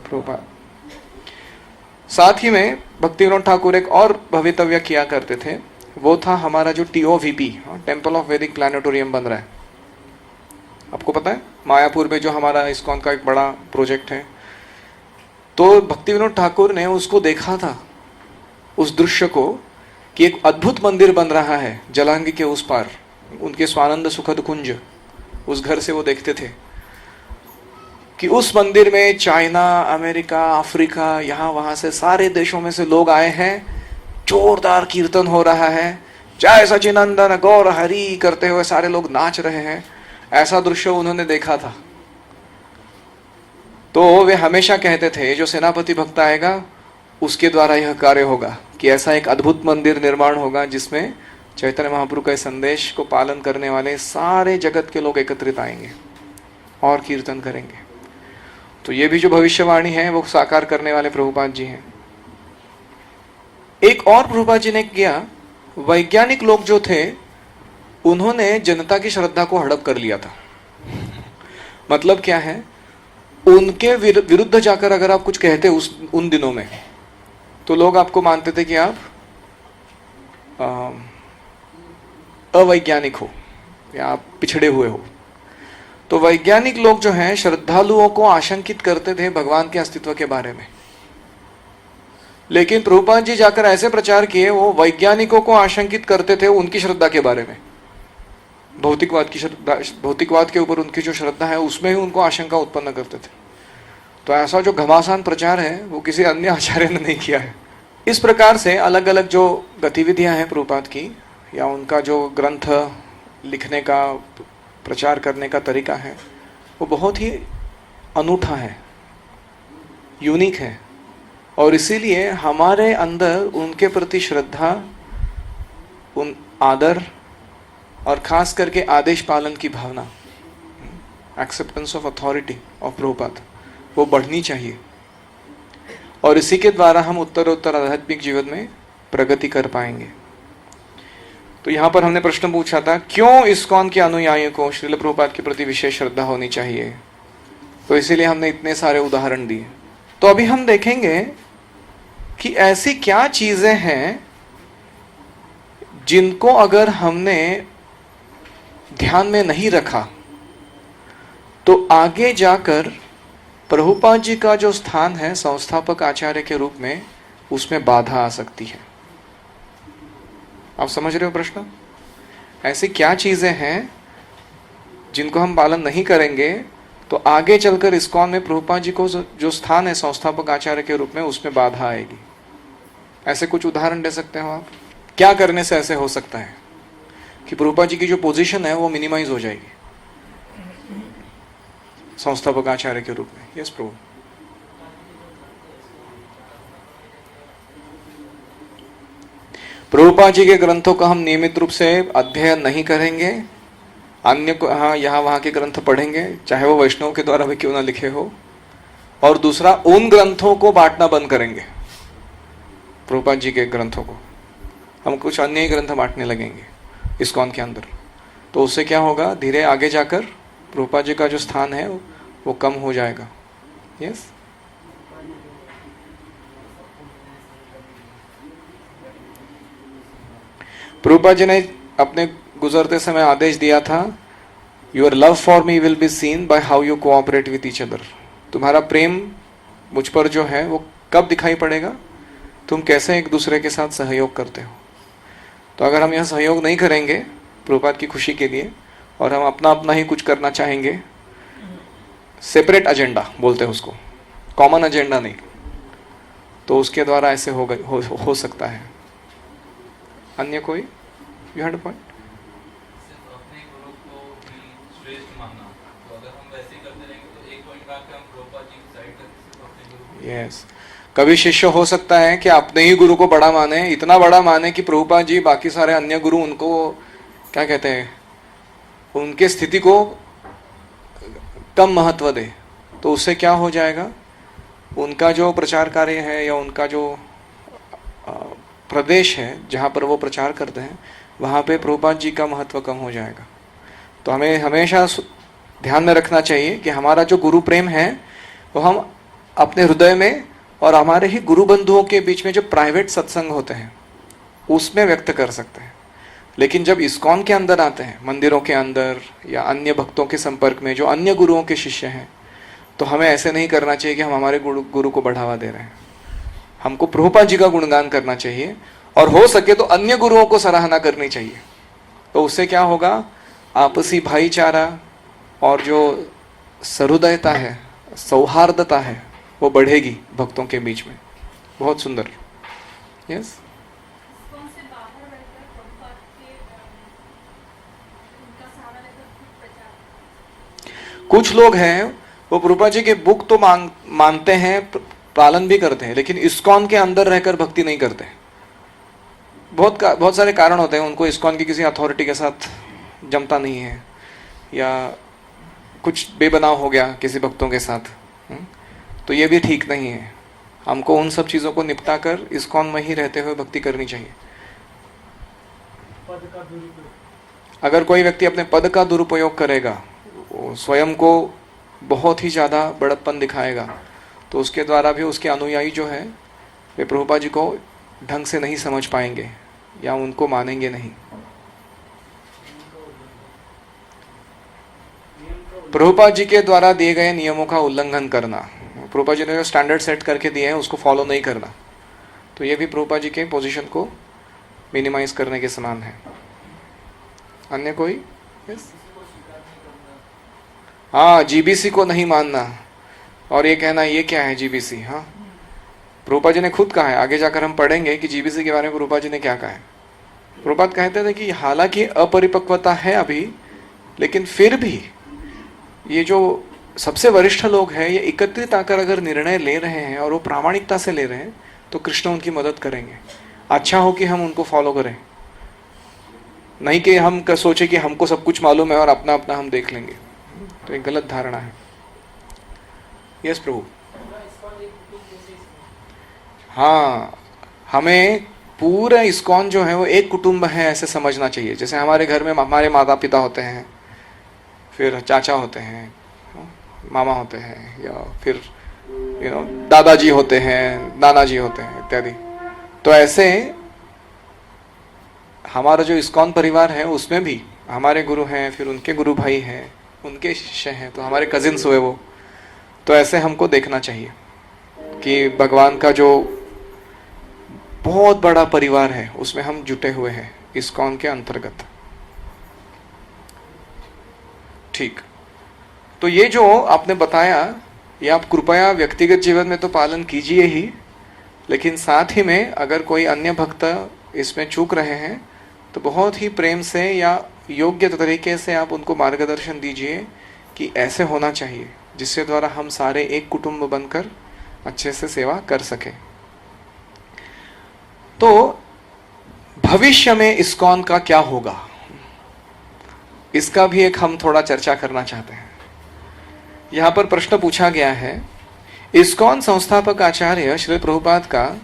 A: प्रभुपाद। साथ ही में भक्ति विनोद ठाकुर एक और भवितव्य किया करते थे, वो था हमारा जो TOVP, टेम्पल ऑफ वैदिक प्लानिटोरियम बन रहा है। आपको पता है मायापुर में जो हमारा इस्कॉन का एक बड़ा प्रोजेक्ट है, तो भक्ति विनोद ठाकुर ने उसको देखा था, उस दृश्य को, कि एक अद्भुत मंदिर बन रहा है जलांगी के उस पार, उनके स्वानंद सुखद कुंज, उस घर से वो देखते थे कि उस मंदिर में चाइना, अमेरिका, अफ्रीका, यहाँ वहाँ से सारे देशों में से लोग आए हैं, जोरदार कीर्तन हो रहा है, जय सचिनंदन गौर हरि करते हुए सारे लोग नाच रहे हैं। ऐसा दृश्य उन्होंने देखा था। तो वे हमेशा कहते थे जो सेनापति भक्त आएगा उसके द्वारा यह कार्य होगा कि ऐसा एक अद्भुत मंदिर निर्माण होगा जिसमें चैतन्य महाप्रभु के संदेश को पालन करने वाले सारे जगत के लोग एकत्रित आएंगे और कीर्तन करेंगे। तो ये भी जो भविष्यवाणी है वो साकार करने वाले प्रभुपाद जी हैं। एक और प्रभुपाद जी ने किया, वैज्ञानिक लोग जो थे उन्होंने जनता की श्रद्धा को हड़प कर लिया था। मतलब क्या है, उनके विरुद्ध जाकर अगर आप कुछ कहते उन दिनों में, तो लोग आपको मानते थे कि आप अवैज्ञानिक हो या आप पिछड़े हुए हो। तो वैज्ञानिक लोग जो हैं श्रद्धालुओं को आशंकित करते थे भगवान के अस्तित्व के बारे में, लेकिन प्रभुपाद जी जाकर ऐसे प्रचार किए, वो वैज्ञानिकों को आशंकित करते थे उनकी श्रद्धा के बारे में। भौतिकवाद की श्रद्धा, भौतिकवाद के ऊपर उनकी जो श्रद्धा है उसमें ही उनको आशंका उत्पन्न करते थे। तो ऐसा जो घमासान प्रचार है वो किसी अन्य आचार्य ने नहीं किया है। इस प्रकार से अलग अलग जो गतिविधियां हैं प्रभुपाद की, या उनका जो ग्रंथ लिखने का, प्रचार करने का तरीका है, वो बहुत ही अनूठा है, यूनिक है। और इसीलिए हमारे अंदर उनके प्रति श्रद्धा, उन आदर और खास करके आदेश पालन की भावना, acceptance of authority of Prabhupada, वो बढ़नी चाहिए। और इसी के द्वारा हम उत्तरोत्तर आध्यात्मिक जीवन में प्रगति कर पाएंगे। तो यहाँ पर हमने प्रश्न पूछा था, क्यों इस्कॉन के अनुयायियों को श्रील प्रभुपाद के प्रति विशेष श्रद्धा होनी चाहिए? तो इसीलिए हमने इतने सारे उदाहरण दिए। तो अभी हम देखेंगे कि ऐसी क्या चीजें हैं जिनको अगर हमने ध्यान में नहीं रखा तो आगे जाकर प्रभुपाद जी का जो स्थान है संस्थापक आचार्य के रूप में, उसमें बाधा आ सकती है। आप समझ रहे हो प्रश्न? ऐसी क्या चीजें हैं जिनको हम पालन नहीं करेंगे तो आगे चलकर इस्कॉन में प्रभुपाद जी को जो स्थान है संस्थापक आचार्य के रूप में, उसमें बाधा आएगी। ऐसे कुछ उदाहरण दे सकते हो आप? क्या करने से ऐसे हो सकता है कि प्रभुपाद जी की जो पोजीशन है वो मिनिमाइज हो जाएगी संस्थापक आचार्य के रूप में? यस प्रभु। प्रभुपाद जी के ग्रंथों का हम नियमित रूप से अध्ययन नहीं करेंगे, अन्य को हाँ यहाँ वहाँ के ग्रंथ पढ़ेंगे, चाहे वो वैष्णव के द्वारा भी क्यों ना लिखे हो, और दूसरा उन ग्रंथों को बांटना बंद करेंगे। प्रभुपाद जी के ग्रंथों को हम कुछ अन्य ही ग्रंथ बांटने लगेंगे इस्कॉन के अंदर, तो उससे क्या होगा, धीरे आगे जाकर प्रभुपाद जी का जो स्थान है वो कम हो जाएगा। यस। प्रभुपाद जी ने अपने गुजरते समय आदेश दिया था, your love for me will be seen by how you cooperate with each other. तुम्हारा प्रेम मुझ पर जो है वो कब दिखाई पड़ेगा, तुम कैसे एक दूसरे के साथ सहयोग करते हो। तो अगर हम यह सहयोग नहीं करेंगे प्रभुपाद की खुशी के लिए, और हम अपना अपना ही कुछ करना चाहेंगे, सेपरेट एजेंडा बोलते हैं उसको, कॉमन एजेंडा नहीं, तो उसके द्वारा ऐसे हो सकता है। अन्य कोई? You had a point?
C: सिर्फ अपने गुरु को ही श्रेष्ठ मानना, तो अगर हम वैसे ही करते रहेंगे तो एक पॉइंट का हम प्रभुपाद जी की साइड करके सिर्फ अपने गुरु को।
A: यस। कभी शिष्य हो सकता है कि अपने ही गुरु को बड़ा माने, इतना बड़ा माने कि प्रभुपाद जी बाकी सारे अन्य गुरु उनको क्या कहते हैं, उनके स्थिति को कम महत्व दे। तो उससे क्या हो जाएगा, उनका जो प्रचार कार्य है या उनका जो प्रदेश है जहाँ पर वो प्रचार करते हैं, वहाँ पे प्रभुपाद जी का महत्व कम हो जाएगा। तो हमें हमेशा ध्यान में रखना चाहिए कि हमारा जो गुरु प्रेम है वो हम अपने हृदय में और हमारे ही गुरु बंधुओं के बीच में जो प्राइवेट सत्संग होते हैं उसमें व्यक्त कर सकते हैं। लेकिन जब इस्कॉन के अंदर आते हैं, मंदिरों के अंदर या अन्य भक्तों के संपर्क में जो अन्य गुरुओं के शिष्य हैं, तो हमें ऐसे नहीं करना चाहिए कि हम हमारे गुरु को बढ़ावा दे रहे हैं। हमको प्रभुपाद जी का गुणगान करना चाहिए, और हो सके तो अन्य गुरुओं को सराहना करनी चाहिए। तो उससे क्या होगा, आपसी भाईचारा और जो सहृदयता है, सौहार्दता है, वो बढ़ेगी भक्तों के बीच में। बहुत सुंदर। यस। कुछ लोग हैं वो प्रभुपाद जी के बुक तो मानते हैं, पालन भी करते हैं, लेकिन इस्कॉन के अंदर रहकर भक्ति नहीं करते। बहुत सारे कारण होते हैं, उनको इस्कॉन की किसी अथॉरिटी के साथ जमता नहीं है, या कुछ बेबनाव हो गया किसी भक्तों के साथ। तो ये भी ठीक नहीं है। हमको उन सब चीज़ों को निपटा कर इस्कॉन में ही रहते हुए भक्ति करनी चाहिए। अगर कोई व्यक्ति अपने पद का दुरुपयोग करेगा, वो स्वयं को बहुत ही ज़्यादा बड़प्पन दिखाएगा, तो उसके द्वारा भी उसके अनुयायी जो है वे प्रभुपाद जी को ढंग से नहीं समझ पाएंगे या उनको मानेंगे नहीं। प्रभुपाद जी के द्वारा दिए गए नियमों का उल्लंघन करना, प्रभुपाद जी ने जो स्टैंडर्ड सेट करके दिए हैं उसको फॉलो नहीं करना, तो ये भी प्रभुपाद जी के पोजीशन को मिनिमाइज करने के समान है। अन्य कोई? यस। हाँ, जीबीसी को नहीं मानना और ये कहना ये क्या है जीबीसी। हाँ, प्रभुपाद जी ने खुद कहा है, आगे जाकर हम पढ़ेंगे कि जीबीसी के बारे में प्रभुपाद जी ने क्या कहा है। प्रभुपाद कहते थे कि हालांकि अपरिपक्वता है अभी, लेकिन फिर भी ये जो सबसे वरिष्ठ लोग हैं ये एकत्रित आकर अगर निर्णय ले रहे हैं और वो प्रामाणिकता से ले रहे हैं, तो कृष्ण उनकी मदद करेंगे। अच्छा हो कि हम उनको फॉलो करें, नहीं कि हम सोचे कि हमको सब कुछ मालूम है और अपना अपना हम देख लेंगे, तो एक गलत धारणा है। यस प्रभु। हाँ, हमें पूरा इस्कॉन जो है वो एक कुटुंब है ऐसे समझना चाहिए। जैसे हमारे घर में हमारे माता पिता होते हैं, फिर चाचा होते हैं, मामा होते हैं, या फिर दादाजी होते हैं, नाना जी होते हैं इत्यादि। तो ऐसे हमारा जो इस्कॉन परिवार है उसमें भी हमारे गुरु हैं, फिर उनके गुरु भाई हैं, उनके शिष्य हैं, तो हमारे कजिन्स हुए वो। तो ऐसे हमको देखना चाहिए कि भगवान का जो बहुत बड़ा परिवार है उसमें हम जुटे हुए हैं इस्कॉन के अंतर्गत। ठीक, तो ये जो आपने बताया ये आप कृपया व्यक्तिगत जीवन में तो पालन कीजिए ही, लेकिन साथ ही में अगर कोई अन्य भक्त इसमें चूक रहे हैं तो बहुत ही प्रेम से या योग्य तरीके से आप उनको मार्गदर्शन दीजिए कि ऐसे होना चाहिए, जिससे द्वारा हम सारे एक कुटुंब बनकर अच्छे से सेवा कर सके। तो भविष्य में इस्कॉन का क्या होगा, इसका भी एक हम थोड़ा चर्चा करना चाहते हैं। यहां पर प्रश्न पूछा गया है, इस्कॉन संस्थापक आचार्य श्री प्रभुपाद का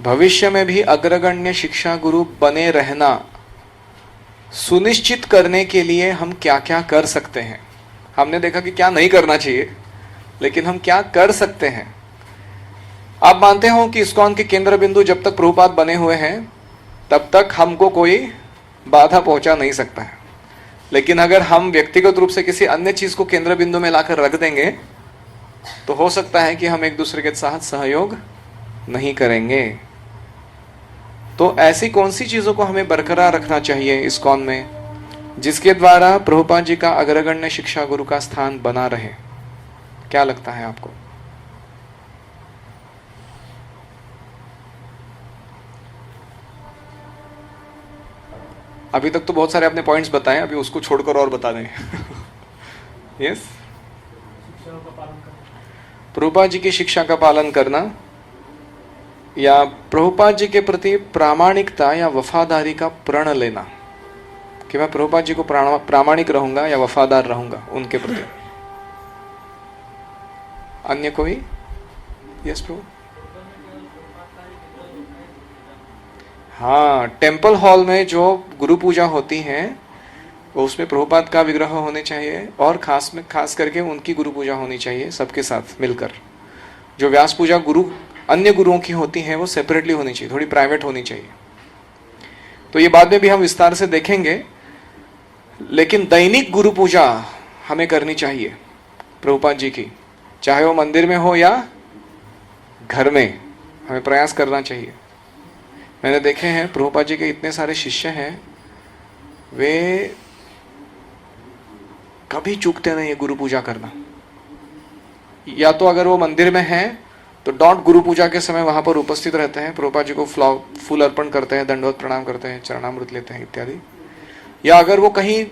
A: भविष्य में भी अग्रगण्य शिक्षा गुरु बने रहना सुनिश्चित करने के लिए हम क्या क्या कर सकते हैं। हमने देखा कि क्या नहीं करना चाहिए, लेकिन हम क्या कर सकते हैं। आप मानते हो कि इस्कॉन के केंद्र बिंदु जब तक प्रभुपाद बने हुए हैं तब तक हमको कोई बाधा पहुंचा नहीं सकता है, लेकिन अगर हम व्यक्तिगत रूप से किसी अन्य चीज को केंद्र बिंदु में लाकर रख देंगे तो हो सकता है कि हम एक दूसरे के साथ सहयोग नहीं करेंगे। तो ऐसी कौन सी चीजों को हमें बरकरार रखना चाहिए इस्कॉन में, जिसके द्वारा प्रभुपाद जी का अग्रगण्य शिक्षा गुरु का स्थान बना रहे? क्या लगता है आपको? अभी तक तो बहुत सारे आपने पॉइंट्स बताए, अभी उसको छोड़कर और बता दें। यस, प्रभुपाद जी की शिक्षा का पालन करना या प्रभुपाद जी के प्रति प्रामाणिकता या वफादारी का प्रण लेना कि मैं प्रभुपाद जी को प्रामाणिक रहूंगा या वफादार रहूंगा उनके प्रति। अन्य कोई? यस प्रभु। हाँ, टेम्पल हॉल में जो गुरु पूजा होती है उसमें प्रभुपाद का विग्रह होने चाहिए और खास करके उनकी गुरु पूजा होनी चाहिए सबके साथ मिलकर। जो व्यास पूजा अन्य गुरुओं की होती है वो सेपरेटली होनी चाहिए, थोड़ी प्राइवेट होनी चाहिए। तो ये बाद में भी हम विस्तार से देखेंगे, लेकिन दैनिक गुरु पूजा हमें करनी चाहिए प्रभुपाद जी की, चाहे वो मंदिर में हो या घर में, हमें प्रयास करना चाहिए। मैंने देखे हैं प्रभुपाद जी के इतने सारे शिष्य हैं, वे कभी चूकते नहीं है गुरु पूजा करना। या तो अगर वो मंदिर में हैं तो डॉट गुरु पूजा के समय वहां पर उपस्थित रहते हैं, प्रभुपाद जी को फूल अर्पण करते हैं, दंडवत प्रणाम करते हैं, चरणामृत लेते हैं इत्यादि। या अगर वो कहीं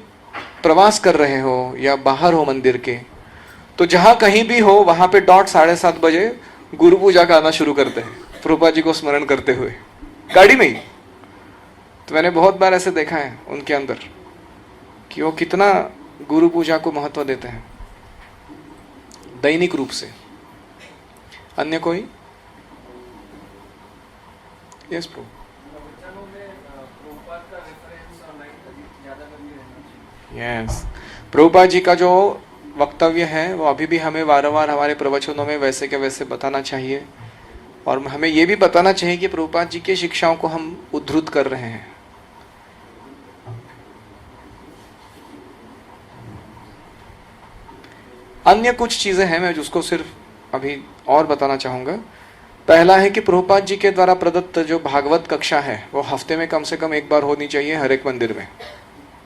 A: प्रवास कर रहे हो या बाहर हो मंदिर के, तो जहां कहीं भी हो वहां पे डॉट 7:30 बजे गुरु पूजा का आना शुरू करते हैं, प्रभुपाद जी को स्मरण करते हुए गाड़ी में ही। तो मैंने बहुत बार ऐसे देखा है उनके अंदर कि वो कितना गुरु पूजा को महत्व देते हैं दैनिक रूप से। अन्य कोई? यस प्रभु। यस, प्रभुपाद जी का जो वक्तव्य है वो अभी भी हमें वारंवार हमारे प्रवचनों में वैसे के वैसे बताना चाहिए, और हमें ये भी बताना चाहिए कि प्रभुपाद जी की शिक्षाओं को हम उद्धृत कर रहे हैं। अन्य कुछ चीजें हैं मैं जिसको सिर्फ अभी और बताना चाहूंगा। पहला है कि प्रभुपाद जी के द्वारा प्रदत्त जो भागवत कक्षा है वो हफ्ते में कम से कम एक बार होनी चाहिए हर एक मंदिर में।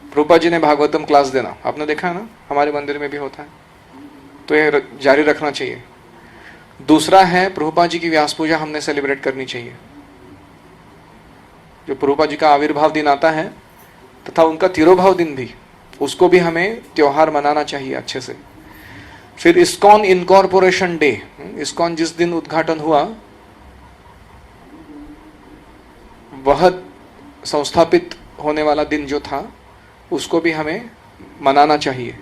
A: प्रभुपाद जी ने भागवतम क्लास देना, आपने देखा है ना, हमारे मंदिर में भी होता है, तो ये जारी रखना चाहिए। दूसरा है प्रभुपाद जी की व्यास पूजा हमने सेलिब्रेट करनी चाहिए। जो प्रभुपाद जी का आविर्भाव दिन आता है तथा उनका तिरोभाव दिन भी, उसको भी हमें त्योहार मनाना चाहिए अच्छे से। फिर इस्कॉन इनकॉर्पोरेशन डे, इस्कॉन जिस दिन उद्घाटन हुआ वह संस्थापित होने वाला दिन जो था उसको भी हमें मनाना चाहिए।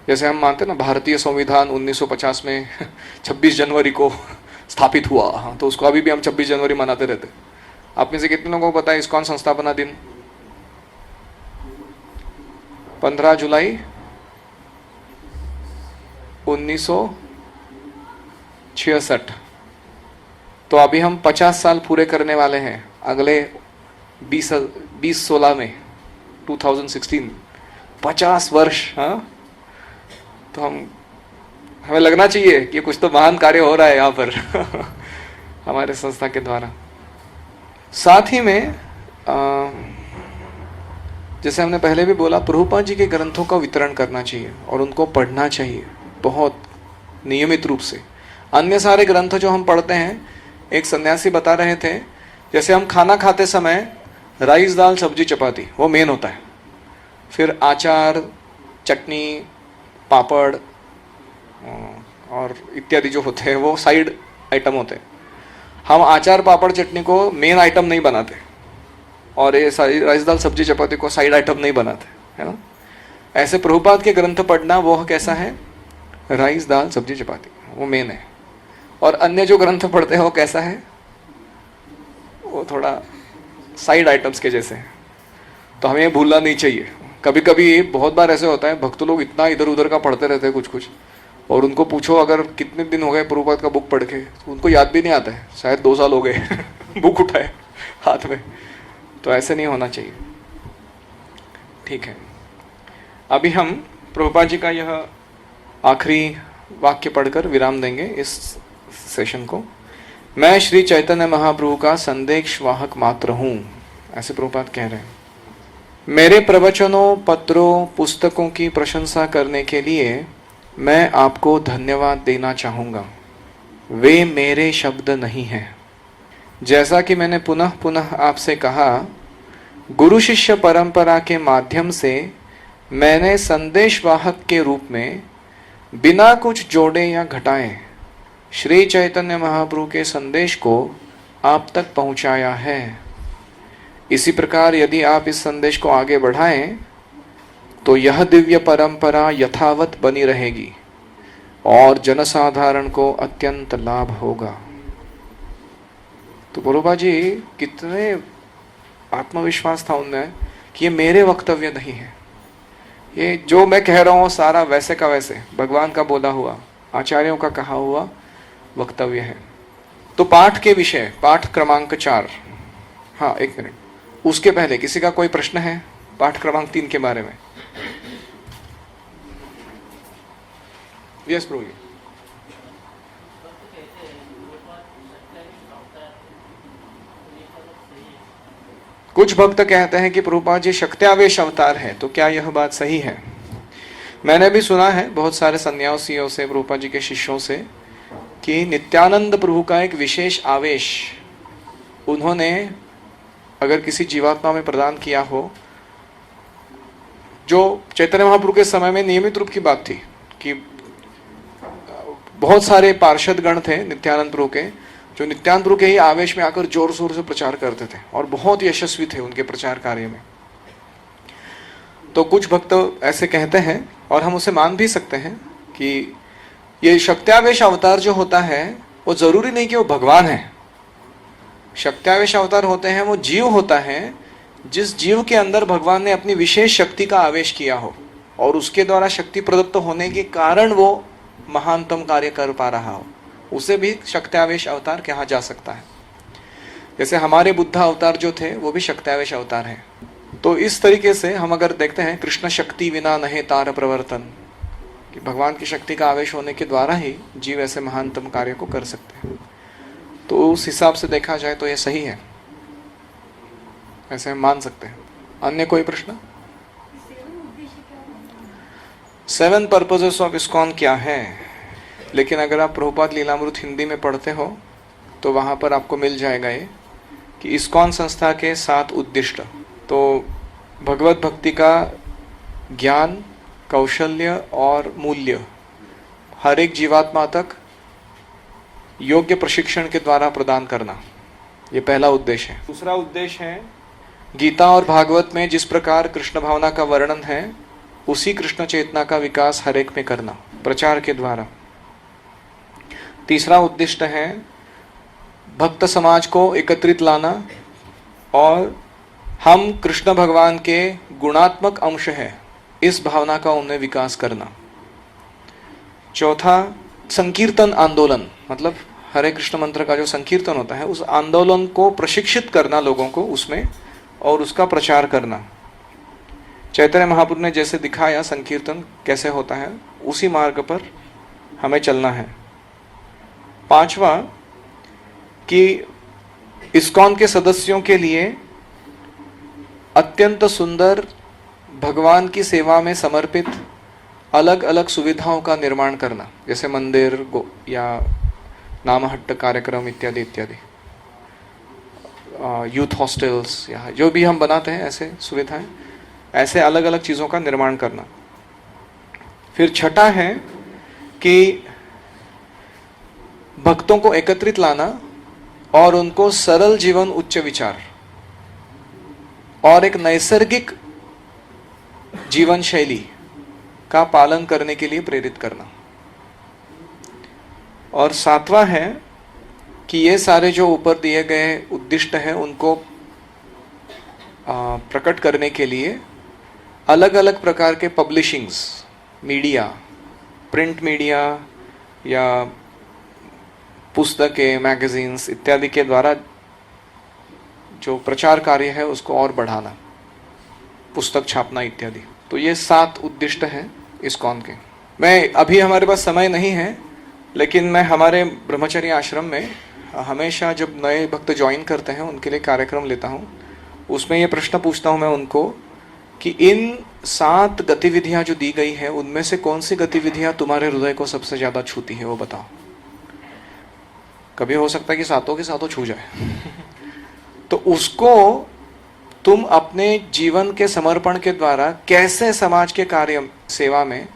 A: जैसे हम मानते हैं ना भारतीय संविधान 1950 में 26 जनवरी को स्थापित हुआ, हाँ, तो उसको अभी भी हम 26 जनवरी मनाते रहते। आप में से कितने लोगों को पता है इस्कॉन संस्थापना दिन 15 जुलाई 1966। तो अभी हम 50 साल पूरे करने वाले हैं अगले 2016 में, 2016 50 वर्ष। हाँ, तो हमें लगना चाहिए कि कुछ तो महान कार्य हो रहा है यहाँ पर हमारे संस्था के द्वारा। साथ ही में जैसे हमने पहले भी बोला, प्रभुपाद जी के ग्रंथों का वितरण करना चाहिए और उनको पढ़ना चाहिए बहुत नियमित रूप से। अन्य सारे ग्रंथ जो हम पढ़ते हैं एक सन्यासी बता रहे थे, जैसे हम खाना खाते समय राइस दाल सब्जी चपाती वो मेन होता है, फिर अचार चटनी पापड़ और इत्यादि जो होते हैं वो साइड आइटम होते हैं। हम अचार पापड़ चटनी को मेन आइटम नहीं बनाते और ये राइस दाल सब्जी चपाती को साइड आइटम नहीं बनाते, है ना। ऐसे प्रभुपाद के ग्रंथ पढ़ना वो कैसा है, राइस दाल सब्जी चपाती वो मेन है, और अन्य जो ग्रंथ पढ़ते हैं वो कैसा है, वो थोड़ा साइड आइटम्स के जैसे हैं। तो हमें ये भूलना नहीं चाहिए। कभी कभी बहुत बार ऐसे होता है, भक्त लोग इतना इधर उधर का पढ़ते रहते हैं कुछ कुछ, और उनको पूछो अगर कितने दिन हो गए प्रभुपाद का बुक पढ़ के, तो उनको याद भी नहीं आता है, शायद 2 साल हो गए बुक उठाए हाथ में। तो ऐसे नहीं होना चाहिए। ठीक है, अभी हम प्रभुपाद जी का यह आखिरी वाक्य पढ़कर विराम देंगे इस सेशन को। मैं श्री चैतन्य महाप्रभु का संदेश वाहक मात्र हूँ, ऐसे प्रभुपाद कह रहे हैं। मेरे प्रवचनों पत्रों पुस्तकों की प्रशंसा करने के लिए मैं आपको धन्यवाद देना चाहूँगा। वे मेरे शब्द नहीं हैं। जैसा कि मैंने पुनः पुनः आपसे कहा, गुरु शिष्य परंपरा के माध्यम से मैंने संदेशवाहक के रूप में बिना कुछ जोड़े या घटाए श्री चैतन्य महाप्रभु के संदेश को आप तक पहुंचाया है। इसी प्रकार यदि आप इस संदेश को आगे बढ़ाएं तो यह दिव्य परंपरा यथावत बनी रहेगी और जनसाधारण को अत्यंत लाभ होगा। तो प्रभुपाद जी कितने आत्मविश्वास था उनमें कि ये मेरे वक्तव्य नहीं है, ये जो मैं कह रहा हूँ सारा वैसे का वैसे भगवान का बोला हुआ, आचार्यों का कहा हुआ वक्तव्य है। तो पाठ के विषय, पाठ क्रमांक 4। हाँ, 1 मिनट, उसके पहले किसी का कोई प्रश्न है पाठ क्रमांक 3 के बारे में? यस प्रभु जी। कुछ भक्त कहते हैं कि प्रभुपाद जी शक्त्यावेश अवतार है, तो क्या यह बात सही है? मैंने भी सुना है बहुत सारे सन्यासियों से, प्रभुपाद जी के शिष्यों से, कि नित्यानंद प्रभु का एक विशेष आवेश उन्होंने अगर किसी जीवात्मा में प्रदान किया हो, जो चैतन्य महाप्रभु के समय में नियमित रूप की बात थी कि बहुत सारे पार्षद गण थे नित्यानंद प्रभु के, जो नित्यानंद प्रभु के ही आवेश में आकर जोर शोर से प्रचार करते थे और बहुत यशस्वी थे उनके प्रचार कार्य में। तो कुछ भक्त ऐसे कहते हैं और हम उसे मान भी सकते हैं कि ये शक्त्यावेश अवतार जो होता है वो जरूरी नहीं कि वो भगवान है। शक्त्यावेश अवतार होते हैं वो जीव होता है जिस जीव के अंदर भगवान ने अपनी विशेष शक्ति का आवेश किया हो और उसके द्वारा शक्ति प्रदत्त होने के कारण वो महानतम कार्य कर पा रहा हो, उसे भी शक्त्यावेश अवतार कहा जा सकता है। जैसे हमारे बुद्ध अवतार जो थे वो भी शक्त्यावेश अवतार हैं। तो इस तरीके से हम अगर देखते हैं कृष्ण शक्ति विना नहीं तार प्रवर्तन, कि भगवान की शक्ति का आवेश होने के द्वारा ही जीव ऐसे महानतम कार्य को कर सकते हैं। तो उस हिसाब से देखा जाए तो यह सही है, ऐसे हम मान सकते हैं। अन्य कोई प्रश्न? 7 पर्पसेस ऑफ इस्कॉन क्या है? लेकिन अगर आप प्रभुपाद लीलामृत हिंदी में पढ़ते हो तो वहाँ पर आपको मिल जाएगा ये कि इस्कॉन संस्था के 7 उद्दिष्ट। तो भगवत भक्ति का ज्ञान, कौशल्य और मूल्य हर एक जीवात्मा तक योग्य प्रशिक्षण के द्वारा प्रदान करना, ये पहला उद्देश्य है। दूसरा उद्देश्य है गीता और भागवत में जिस प्रकार कृष्ण भावना का वर्णन है उसी कृष्ण चेतना का विकास हर एक में करना प्रचार के द्वारा। तीसरा उद्दिष्ट है भक्त समाज को एकत्रित लाना और हम कृष्ण भगवान के गुणात्मक अंश है इस भावना का उन्हें विकास करना। चौथा संकीर्तन आंदोलन, मतलब हरे कृष्ण मंत्र का जो संकीर्तन होता है उस आंदोलन को प्रशिक्षित करना लोगों को उसमें और उसका प्रचार करना। चैतन्य महाप्रभु ने जैसे दिखाया संकीर्तन कैसे होता है उसी मार्ग पर हमें चलना है। पांचवा कि इस्कॉन के सदस्यों के लिए अत्यंत सुंदर भगवान की सेवा में समर्पित अलग अलग सुविधाओं का निर्माण करना, जैसे मंदिर या नामहट्ट कार्यक्रम इत्यादि इत्यादि, यूथ हॉस्टल्स या जो भी हम बनाते हैं ऐसे सुविधाएं, ऐसे अलग अलग चीज़ों का निर्माण करना। फिर छठा है कि भक्तों को एकत्रित लाना और उनको सरल जीवन, उच्च विचार और एक नैसर्गिक जीवन शैली का पालन करने के लिए प्रेरित करना। और सातवां है कि ये सारे जो ऊपर दिए गए उद्दिष्ट हैं उनको प्रकट करने के लिए अलग अलग प्रकार के पब्लिशिंग्स, मीडिया, प्रिंट मीडिया या पुस्तकें, मैगजीन्स इत्यादि के द्वारा जो प्रचार कार्य है उसको और बढ़ाना, पुस्तक छापना इत्यादि। तो ये 7 उद्दिष्ट हैं इस्कॉन के। मैं अभी, हमारे पास समय नहीं है, लेकिन मैं हमारे ब्रह्मचर्य आश्रम में हमेशा जब नए भक्त ज्वाइन करते हैं उनके लिए कार्यक्रम लेता हूँ, उसमें ये प्रश्न पूछता हूँ मैं उनको कि इन 7 गतिविधियाँ जो दी गई है उनमें से कौन सी गतिविधियाँ तुम्हारे हृदय को सबसे ज़्यादा छूती है, वो बताओ। कभी हो सकता है कि सातों के सातों छू जाए तो उसको तुम अपने जीवन के समर्पण के द्वारा कैसे समाज के कार्य, सेवा में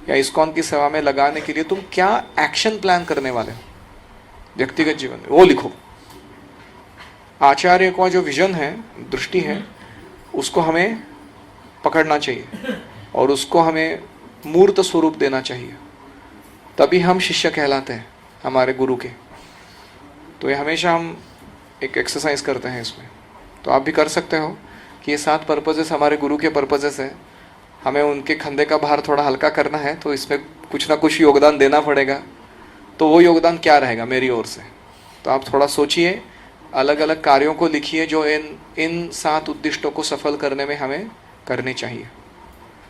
A: या इस्कॉन की सेवा में लगाने के लिए तुम क्या एक्शन प्लान करने वाले हो व्यक्तिगत जीवन में, वो लिखो। आचार्य का जो विजन है, दृष्टि है, उसको हमें पकड़ना चाहिए और उसको हमें मूर्त स्वरूप देना चाहिए, तभी हम शिष्य कहलाते हैं हमारे गुरु के। तो ये हमेशा हम एक एक्सरसाइज करते हैं इसमें, तो आप भी कर सकते हो कि ये 7 पर्पजेस हमारे गुरु के पर्पजेस है, हमें उनके कंधे का भार थोड़ा हल्का करना है, तो इसमें कुछ ना कुछ योगदान देना पड़ेगा। तो वो योगदान क्या रहेगा मेरी ओर से, तो आप थोड़ा सोचिए, अलग अलग कार्यों को लिखिए जो इन 7 उद्दिष्टों को सफल करने में हमें करने चाहिए।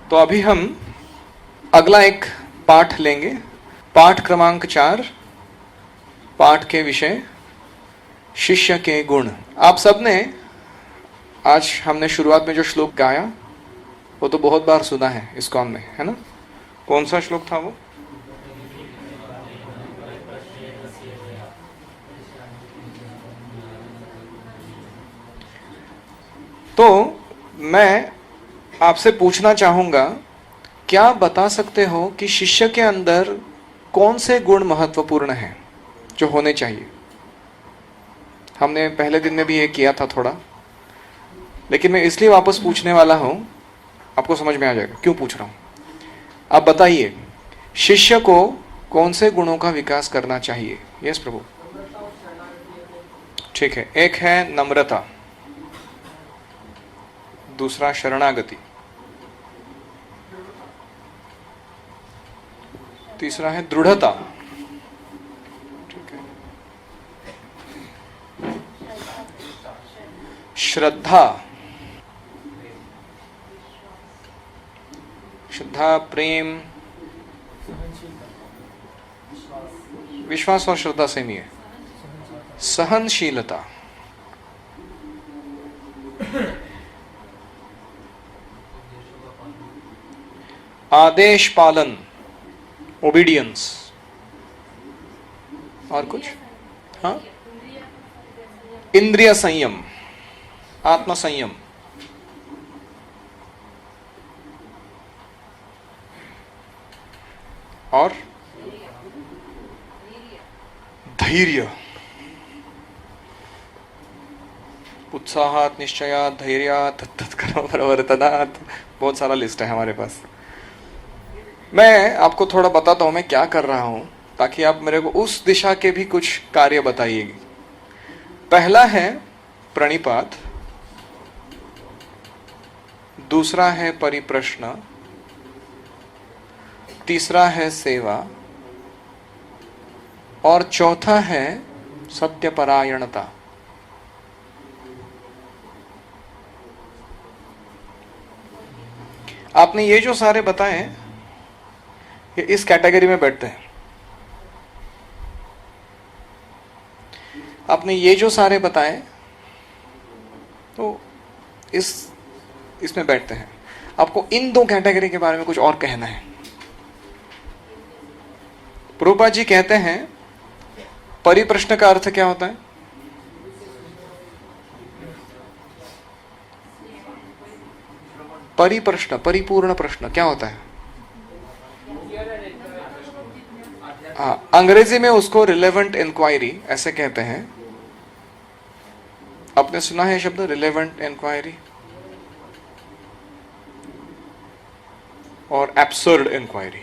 A: तो अभी हम अगला एक पाठ लेंगे, पाठ क्रमांक 4। पाठ के विषय शिष्य के गुण। आप सबने आज हमने शुरुआत में जो श्लोक गाया वो तो बहुत बार सुना है इस्कॉन में, है ना? कौन सा श्लोक था वो? तो मैं आपसे पूछना चाहूंगा, क्या बता सकते हो कि शिष्य के अंदर कौन से गुण महत्वपूर्ण हैं जो होने चाहिए? हमने पहले दिन में भी ये किया था थोड़ा, लेकिन मैं इसलिए वापस पूछने वाला हूं, आपको समझ में आ जाएगा क्यों पूछ रहा हूं। आप बताइए, शिष्य को कौन से गुणों का विकास करना चाहिए? यस प्रभु। ठीक है, एक है नम्रता, दूसरा शरणागति, तीसरा है दृढ़ता, ठीक है, श्रद्धा, प्रेम, विश्वास और श्रद्धा से नहीं है, सहनशीलता, आदेश पालन, ओबीडियंस, और कुछ? हाँ, इंद्रिय संयम, आत्म संयम, और धैर्य, उत्साहात, निश्चयात, धैर्यात, तत्कर्म प्रवर्तनात्, बहुत सारा लिस्ट है हमारे पास। मैं आपको थोड़ा बताता हूं मैं क्या कर रहा हूं, ताकि आप मेरे को उस दिशा के भी कुछ कार्य बताइएगी। पहला है प्रणिपात, दूसरा है परिप्रश्न, तीसरा है सेवा, और चौथा है सत्यपरायणता। आपने ये जो सारे बताए ये इस कैटेगरी में बैठते हैं। आपने ये जो सारे बताए तो इसमें बैठते हैं। आपको इन 2 कैटेगरी के बारे में कुछ और कहना है। प्रभुपाद जी कहते हैं परिप्रश्न का अर्थ क्या होता है? परिप्रश्न, परिपूर्ण प्रश्न क्या होता है? हाँ, अंग्रेजी में उसको रिलेवेंट इंक्वायरी ऐसे कहते हैं। आपने सुना है शब्द रिलेवेंट इंक्वायरी और एब्सर्ड इंक्वायरी।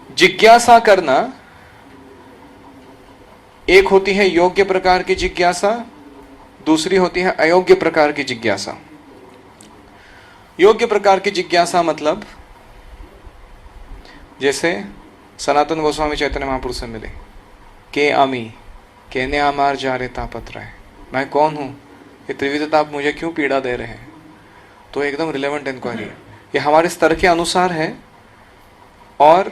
A: जिज्ञासा करना एक होती है योग्य प्रकार की जिज्ञासा, दूसरी होती है अयोग्य प्रकार की जिज्ञासा। योग्य प्रकार की जिज्ञासा मतलब जैसे सनातन गोस्वामी चैतन्य महापुरुष से मिले, के आमी कहने आमार जा रे तापत्र है, मैं कौन हूं, ये त्रिविधता आप मुझे क्यों पीड़ा दे रहे हैं। तो एकदम रिलेवेंट इंक्वायरी है, ये हमारे स्तर के अनुसार है और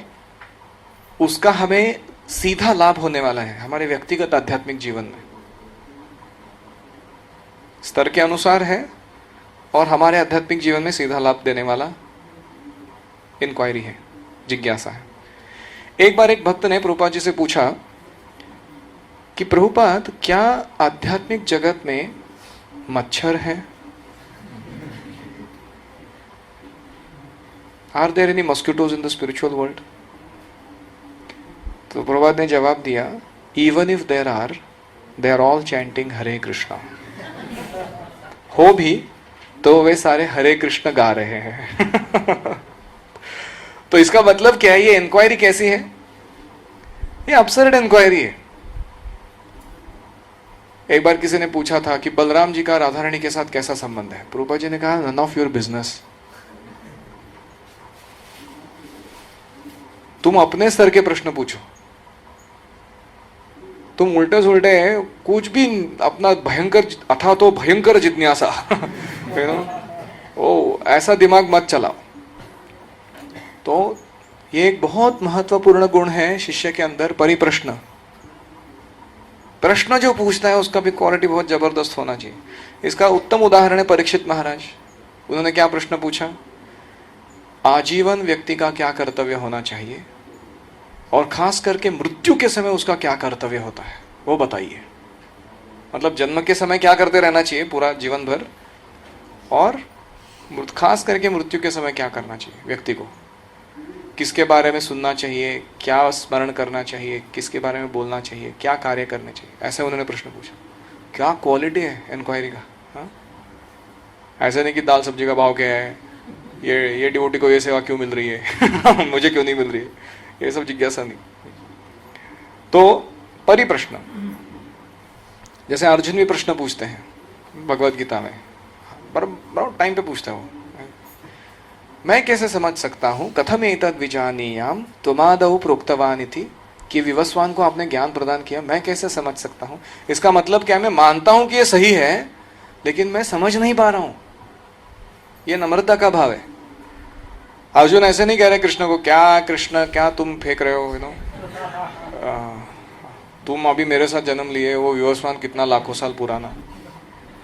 A: उसका हमें सीधा लाभ होने वाला है हमारे व्यक्तिगत आध्यात्मिक जीवन में। स्तर के अनुसार है और हमारे आध्यात्मिक जीवन में सीधा लाभ देने वाला इंक्वायरी है, जिज्ञासा है। एक बार एक भक्त ने प्रभुपाद जी से पूछा कि प्रभुपाद क्या आध्यात्मिक जगत में मच्छर है? Are there any mosquitoes in the spiritual world? तो प्रभुपाद ने जवाब दिया, even if there are, they are all chanting Hare Krishna. हो भी तो वे सारे हरे कृष्ण गा रहे हैं। तो इसका मतलब क्या है? ये इंक्वायरी कैसी है? ये अब्सर्ड इंक्वायरी है। एक बार किसी ने पूछा था कि बलराम जी का राधा रानी के साथ कैसा संबंध है? प्रभुपाद जी ने कहा, नन ऑफ योर बिजनेस। तुम अपने स्तर के प्रश्न पूछो, तुम उल्टे सुलटे कुछ भी अपना भयंकर अथा तो भयंकर जिज्ञासा ओ ऐसा दिमाग मत चलाओ। तो ये एक बहुत महत्वपूर्ण गुण है शिष्य के अंदर, परिप्रश्न। प्रश्न जो पूछता है उसका भी क्वालिटी बहुत जबरदस्त होना चाहिए। इसका उत्तम उदाहरण है परीक्षित महाराज। उन्होंने क्या प्रश्न पूछा? आजीवन व्यक्ति का क्या कर्तव्य होना चाहिए और खास करके मृत्यु के समय उसका क्या कर्तव्य होता है, वो बताइए। मतलब जन्म के समय क्या करते रहना चाहिए पूरा जीवन भर, और खास करके मृत्यु के समय क्या करना चाहिए व्यक्ति को, किसके बारे में सुनना चाहिए, क्या स्मरण करना चाहिए, किसके बारे में बोलना चाहिए, क्या कार्य करने चाहिए। ऐसे उन्होंने प्रश्न पूछा। क्या क्वालिटी है इंक्वायरी का। हाँ, ऐसे नहीं कि दाल सब्जी का भाव क्या है, ये डिवोटी को ये सेवा क्यों मिल रही है मुझे क्यों नहीं मिल रही है, ये सब जिज्ञासा नहीं। तो परिप्रश्न, जैसे अर्जुन भी प्रश्न पूछते हैं भगवत गीता में, बराबर टाइम पे पूछता है वो, मैं कैसे समझ सकता हूं कथम एतद् विजानीयाम त्वमादौ प्रोक्तवानिति, कि विवस्वान को आपने ज्ञान प्रदान किया, मैं कैसे समझ सकता हूं। इसका मतलब क्या? मैं मानता हूं कि ये सही है लेकिन मैं समझ नहीं पा रहा हूं। ये नम्रता का भाव है। अर्जुन ऐसे नहीं कह रहे कृष्ण को, क्या कृष्ण क्या तुम फेंक रहे हो, तुम अभी मेरे साथ जन्म लिए, वो विवस्वान कितना लाखों साल पुराना।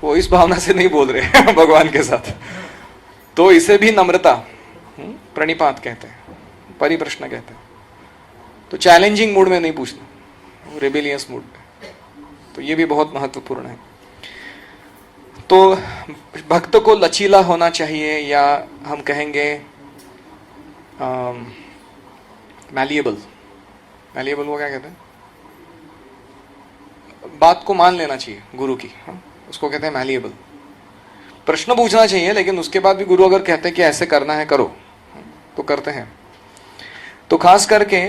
A: वो इस भावना से नहीं बोल रहे भगवान के साथ। तो इसे भी नम्रता, प्रणिपात कहते हैं, परिप्रश्न कहते हैं। तो चैलेंजिंग मूड में नहीं पूछना, रेबेलियस मूड में। तो ये भी बहुत महत्वपूर्ण है। तो भक्त को लचीला होना चाहिए, या हम कहेंगे मैलिएबल। मैलिएबल वो क्या कहते हैं? बात को मान लेना चाहिए गुरु की, उसको कहते हैं मैलिएबल। प्रश्न पूछना चाहिए लेकिन उसके बाद भी गुरु अगर कहते हैं कि ऐसे करना है करो, तो करते हैं। तो खास करके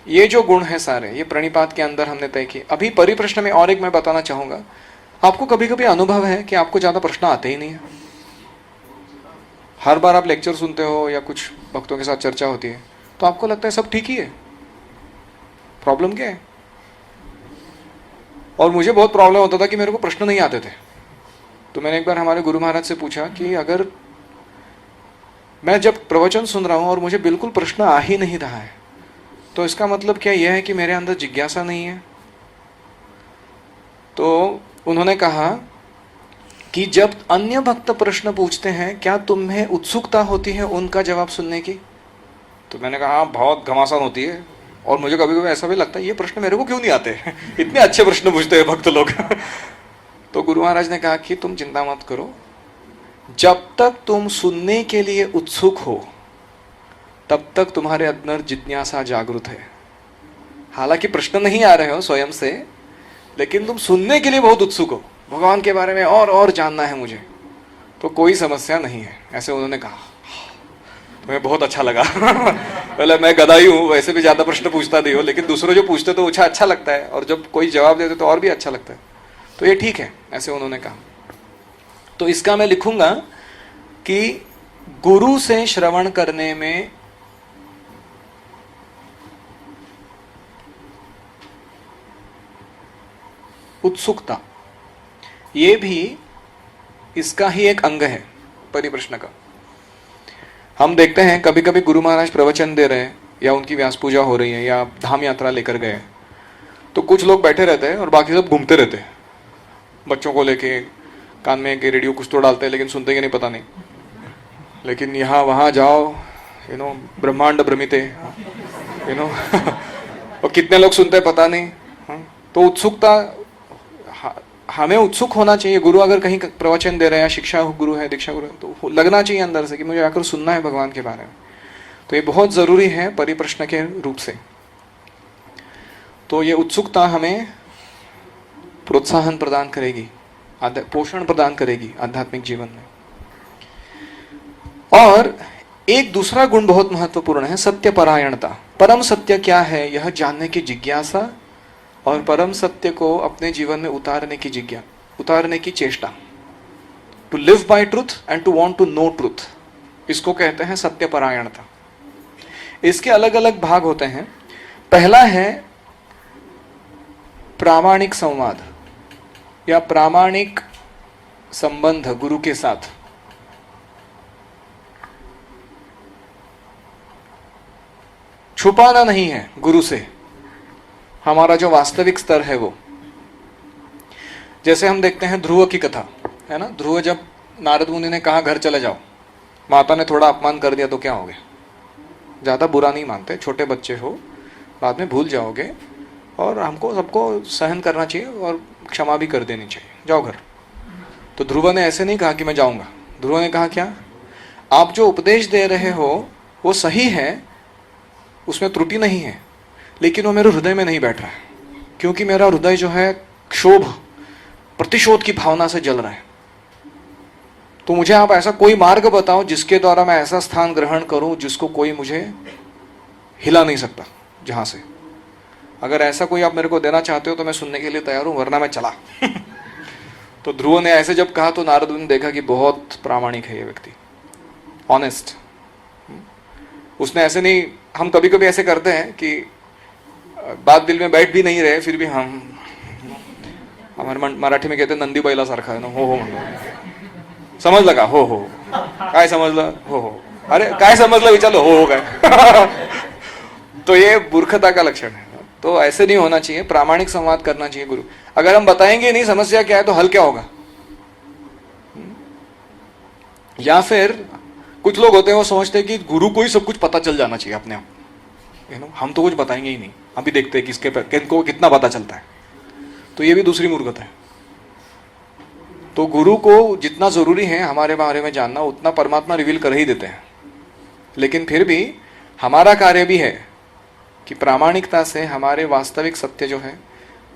A: ये जो गुण है सारे, ये प्रणिपात के अंदर हमने तय किए। अभी परिप्रश्न में और एक मैं बताना चाहूंगा, आपको कभी कभी अनुभव है कि आपको ज्यादा प्रश्न आते ही नहीं है। हर बार आप लेक्चर सुनते हो या कुछ भक्तों के साथ चर्चा होती है तो आपको लगता है सब ठीक ही है, प्रॉब्लम क्या है। और मुझे बहुत प्रॉब्लम होता था कि मेरे को प्रश्न नहीं आते थे। तो मैंने एक बार हमारे गुरु महाराज से पूछा कि अगर मैं जब प्रवचन सुन रहा हूं और मुझे बिल्कुल प्रश्न आ ही नहीं रहा है तो इसका मतलब क्या यह है कि मेरे अंदर जिज्ञासा नहीं है। तो उन्होंने कहा कि जब अन्य भक्त प्रश्न पूछते हैं क्या तुम्हें उत्सुकता होती है उनका जवाब सुनने की? तो मैंने कहा हाँ, बहुत घमासान होती है, और मुझे कभी कभी ऐसा भी लगता है ये प्रश्न मेरे को क्यों नहीं आते इतने अच्छे प्रश्न पूछते हैं भक्त लोग तो गुरु महाराज ने कहा कि तुम चिंता मत करो, जब तक तुम सुनने के लिए उत्सुक हो तब तक तुम्हारे अंदर जिज्ञासा जागृत है। हालांकि प्रश्न नहीं आ रहे हो स्वयं से, लेकिन तुम सुनने के लिए बहुत उत्सुक हो, भगवान के बारे में और जानना है मुझे, तो कोई समस्या नहीं है, ऐसे उन्होंने कहा। तुम्हें बहुत अच्छा लगा पहले मैं गधा ही हूँ, वैसे भी ज्यादा प्रश्न पूछता नहीं हो, लेकिन दूसरों जो पूछते तो अच्छा लगता है, और जब कोई जवाब देते तो और भी अच्छा लगता है, तो ये ठीक है, ऐसे उन्होंने कहा। तो इसका मैं लिखूंगा कि गुरु से श्रवण करने में उत्सुकता, ये भी इसका ही एक अंग है परिप्रश्न का। हम देखते हैं कभी कभी गुरु महाराज प्रवचन दे रहे हैं, या उनकी व्यास पूजा हो रही है, या धाम यात्रा लेकर गए, तो कुछ लोग बैठे रहते हैं और बाकी सब घूमते रहते हैं, बच्चों को लेके कान में के रेडियो कुछ तो डालते हैं, लेकिन सुनते कि नहीं पता नहीं। लेकिन यहाँ वहाँ जाओ, ब्रह्मांड भ्रमिते, और कितने लोग सुनते हैं पता नहीं। तो उत्सुकता, हमें उत्सुक होना चाहिए। गुरु अगर कहीं प्रवचन दे रहे हैं, शिक्षा गुरु है, दीक्षा गुरु है, तो लगना चाहिए अंदर से कि मुझे आकर सुनना है भगवान के बारे में। तो ये बहुत जरूरी है परिप्रश्न के रूप से। तो ये उत्सुकता हमें प्रोत्साहन प्रदान करेगी, पोषण प्रदान करेगी आध्यात्मिक जीवन में। और एक दूसरा गुण बहुत महत्वपूर्ण है, सत्यपरायणता। परम सत्य क्या है यह जानने की जिज्ञासा, और परम सत्य को अपने जीवन में उतारने की चेष्टा। To live by truth and to want to know truth, इसको कहते हैं सत्यपरायणता। इसके अलग अलग भाग होते हैं। पहला है प्रामाणिक संवाद या प्रामाणिक संबंध गुरु के साथ। छुपाना नहीं है गुरु से हमारा जो वास्तविक स्तर है वो। जैसे हम देखते हैं ध्रुव की कथा है ना। ध्रुव जब नारद मुनि ने कहा घर चले जाओ, माता ने थोड़ा अपमान कर दिया तो क्या हो गया, ज्यादा बुरा नहीं मानते, छोटे बच्चे हो, बाद में भूल जाओगे, और हमको सबको सहन करना चाहिए और क्षमा भी कर देनी चाहिए, जाओ घर। तो ध्रुव ने ऐसे नहीं कहा कि मैं जाऊंगा। ध्रुव ने कहा क्या, आप जो उपदेश दे रहे हो वो सही है, उसमें त्रुटि नहीं है, लेकिन वो मेरे हृदय में नहीं बैठ रहा है, क्योंकि मेरा हृदय जो है क्षोभ, प्रतिशोध की भावना से जल रहा है। तो मुझे आप ऐसा कोई मार्ग बताओ जिसके द्वारा मैं ऐसा स्थान ग्रहण करूं जिसको कोई मुझे हिला नहीं सकता जहां से। अगर ऐसा कोई आप मेरे को देना चाहते हो तो मैं सुनने के लिए तैयार हूं, वरना मैं चला तो ध्रुव ने ऐसे जब कहा तो नारद ने देखा कि बहुत प्रामाणिक है ये व्यक्ति, ऑनेस्ट। उसने ऐसे नहीं, हम कभी कभी ऐसे करते हैं कि बात दिल में बैठ भी नहीं रहे, फिर भी हम, हमारे मराठी में कहते हैं नंदी बैला सारखा है ना, हो म्हणतो, समज लगा हो काय समजलं, हो अरे काय समजलं विचारलं हो काय तो ये मूर्खता का लक्षण है। तो ऐसे नहीं होना चाहिए, प्रामाणिक संवाद करना चाहिए गुरु। अगर हम बताएंगे नहीं समस्या क्या है तो हल क्या होगा। या फिर कुछ लोग होते हैं वो समझते हैं कि गुरु को ही सब कुछ पता चल जाना चाहिए अपने आप, हम तो कुछ बताएंगे ही नहीं, अभी देखते हैं किसके किनको कितना पता चलता है। तो ये भी दूसरी मूर्खता है। तो गुरु को जितना जरूरी है हमारे बारे में जानना, उतना परमात्मा रिवील कर ही देते हैं। लेकिन फिर भी हमारा कार्य भी है कि प्रामाणिकता से हमारे वास्तविक सत्य जो है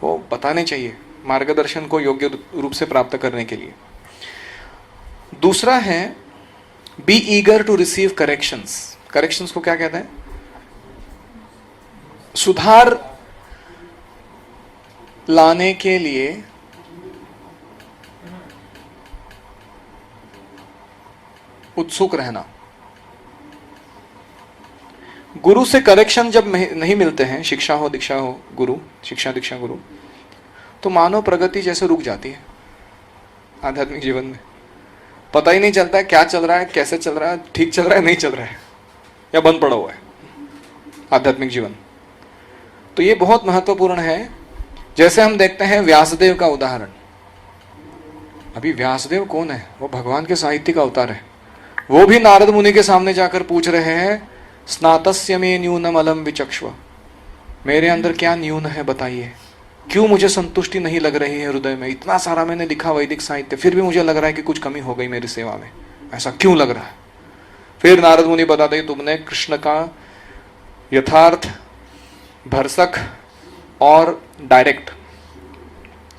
A: वो बताने चाहिए, मार्गदर्शन को योग्य रूप से प्राप्त करने के लिए। दूसरा है be eager to receive corrections. Corrections को क्या कहते हैं, सुधार लाने के लिए उत्सुक रहना। गुरु से करेक्शन जब नहीं मिलते हैं, शिक्षा हो दीक्षा हो गुरु, शिक्षा दीक्षा गुरु, तो मानव प्रगति जैसे रुक जाती है आध्यात्मिक जीवन में। पता ही नहीं चलता है क्या चल रहा है, कैसे चल रहा है, ठीक चल रहा है, नहीं चल रहा है, या बंद पड़ा हुआ है आध्यात्मिक जीवन। तो ये बहुत महत्वपूर्ण है। जैसे हम देखते हैं व्यासदेव का उदाहरण। अभी व्यासदेव कौन है? वो भगवान के साहित्य का अवतार है। वो भी नारद मुनि के सामने जाकर पूछ रहे हैं, स्नातस्य में न्यूनम अलम विचक्ष्व, मेरे अंदर क्या न्यून है बताइए, क्यों मुझे संतुष्टि नहीं लग रही है हृदय में? इतना सारा मैंने लिखा वैदिक साहित्य, फिर भी मुझे लग रहा है कि कुछ कमी हो गई मेरी सेवा में, ऐसा क्यों लग रहा है? फिर नारद मुनि बताते हैं, तुमने कृष्ण का यथार्थ, भरसक और डायरेक्ट